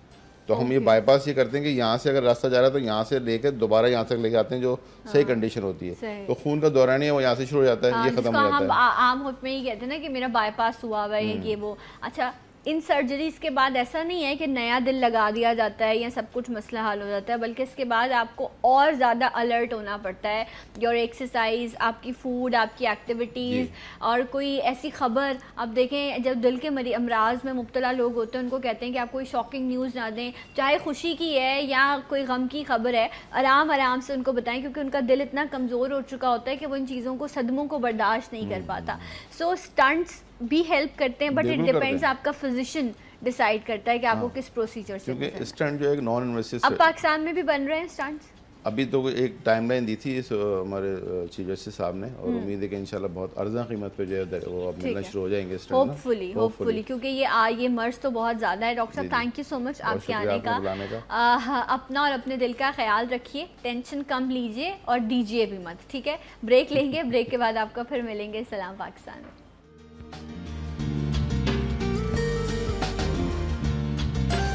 [SPEAKER 2] تو ہم یہ بائی پاس یہ کرتے ہیں کہ یہاں سے اگر راستہ جا رہا ہے تو یہاں سے لے کے دوبارہ یہاں تک لے کے آتے ہیں جو صحیح کنڈیشن ہوتی ہے, تو خون کا دوران ہے وہ یہاں سے شروع ہو جاتا ہے, یہ ختم ہو جاتا ہے.
[SPEAKER 1] عام حکم میں یہ کہتے ہیں نا کہ میرا بائی پاس ہوا ہوا ہے یہ وہ. اچھا, ان سرجریز کے بعد ایسا نہیں ہے کہ نیا دل لگا دیا جاتا ہے یا سب کچھ مسئلہ حل ہو جاتا ہے, بلکہ اس کے بعد آپ کو اور زیادہ الرٹ ہونا پڑتا ہے. یور ایکسرسائز, آپ کی فوڈ, آپ کی ایکٹیویٹیز, اور کوئی ایسی خبر آپ دیکھیں جب دل کے امراض میں مبتلا لوگ ہوتے ہیں ان کو کہتے ہیں کہ آپ کوئی شاکنگ نیوز نہ دیں, چاہے خوشی کی ہے یا کوئی غم کی خبر ہے, آرام آرام سے ان کو بتائیں, کیونکہ ان کا دل اتنا کمزور ہو چکا ہوتا ہے کہ وہ ان چیزوں کو, صدموں کو برداشت نہیں کر پاتا. سو اسٹنٹس بھی ہیلپ کرتے ہیں, بٹ اٹ ڈیپینڈس, آپ کا فزیشین ڈیسائیڈ کرتا ہے کہ آپ کو کس پروسیجر سے.
[SPEAKER 2] کیونکہ اسٹنٹ جو ہے نان انویسو.
[SPEAKER 1] اب پاکستان میں بھی بن رہے ہیں اسٹنٹس,
[SPEAKER 2] ابھی تو ایک ٹائم لائن دی تھی اس ہمارے چیف جسٹس صاحب نے, اور امید ہے کہ انشاءاللہ بہت ارزاں قیمت پہ جو ہے وہ اب ملنا شروع ہو جائیں گے
[SPEAKER 1] ہوپ فلی, کیونکہ یہ مرض تو بہت زیادہ ہے. ڈاکٹر صاحب تھینک یو سو مچ آپ کے آنے کا. اپنا اور اپنے دل کا خیال رکھیے, ٹینشن کم لیجیے اور دیجیے بھی مت, ٹھیک ہے. بریک لیں گے, بریک کے بعد آپ کو پھر ملیں گے. سلام پاکستان.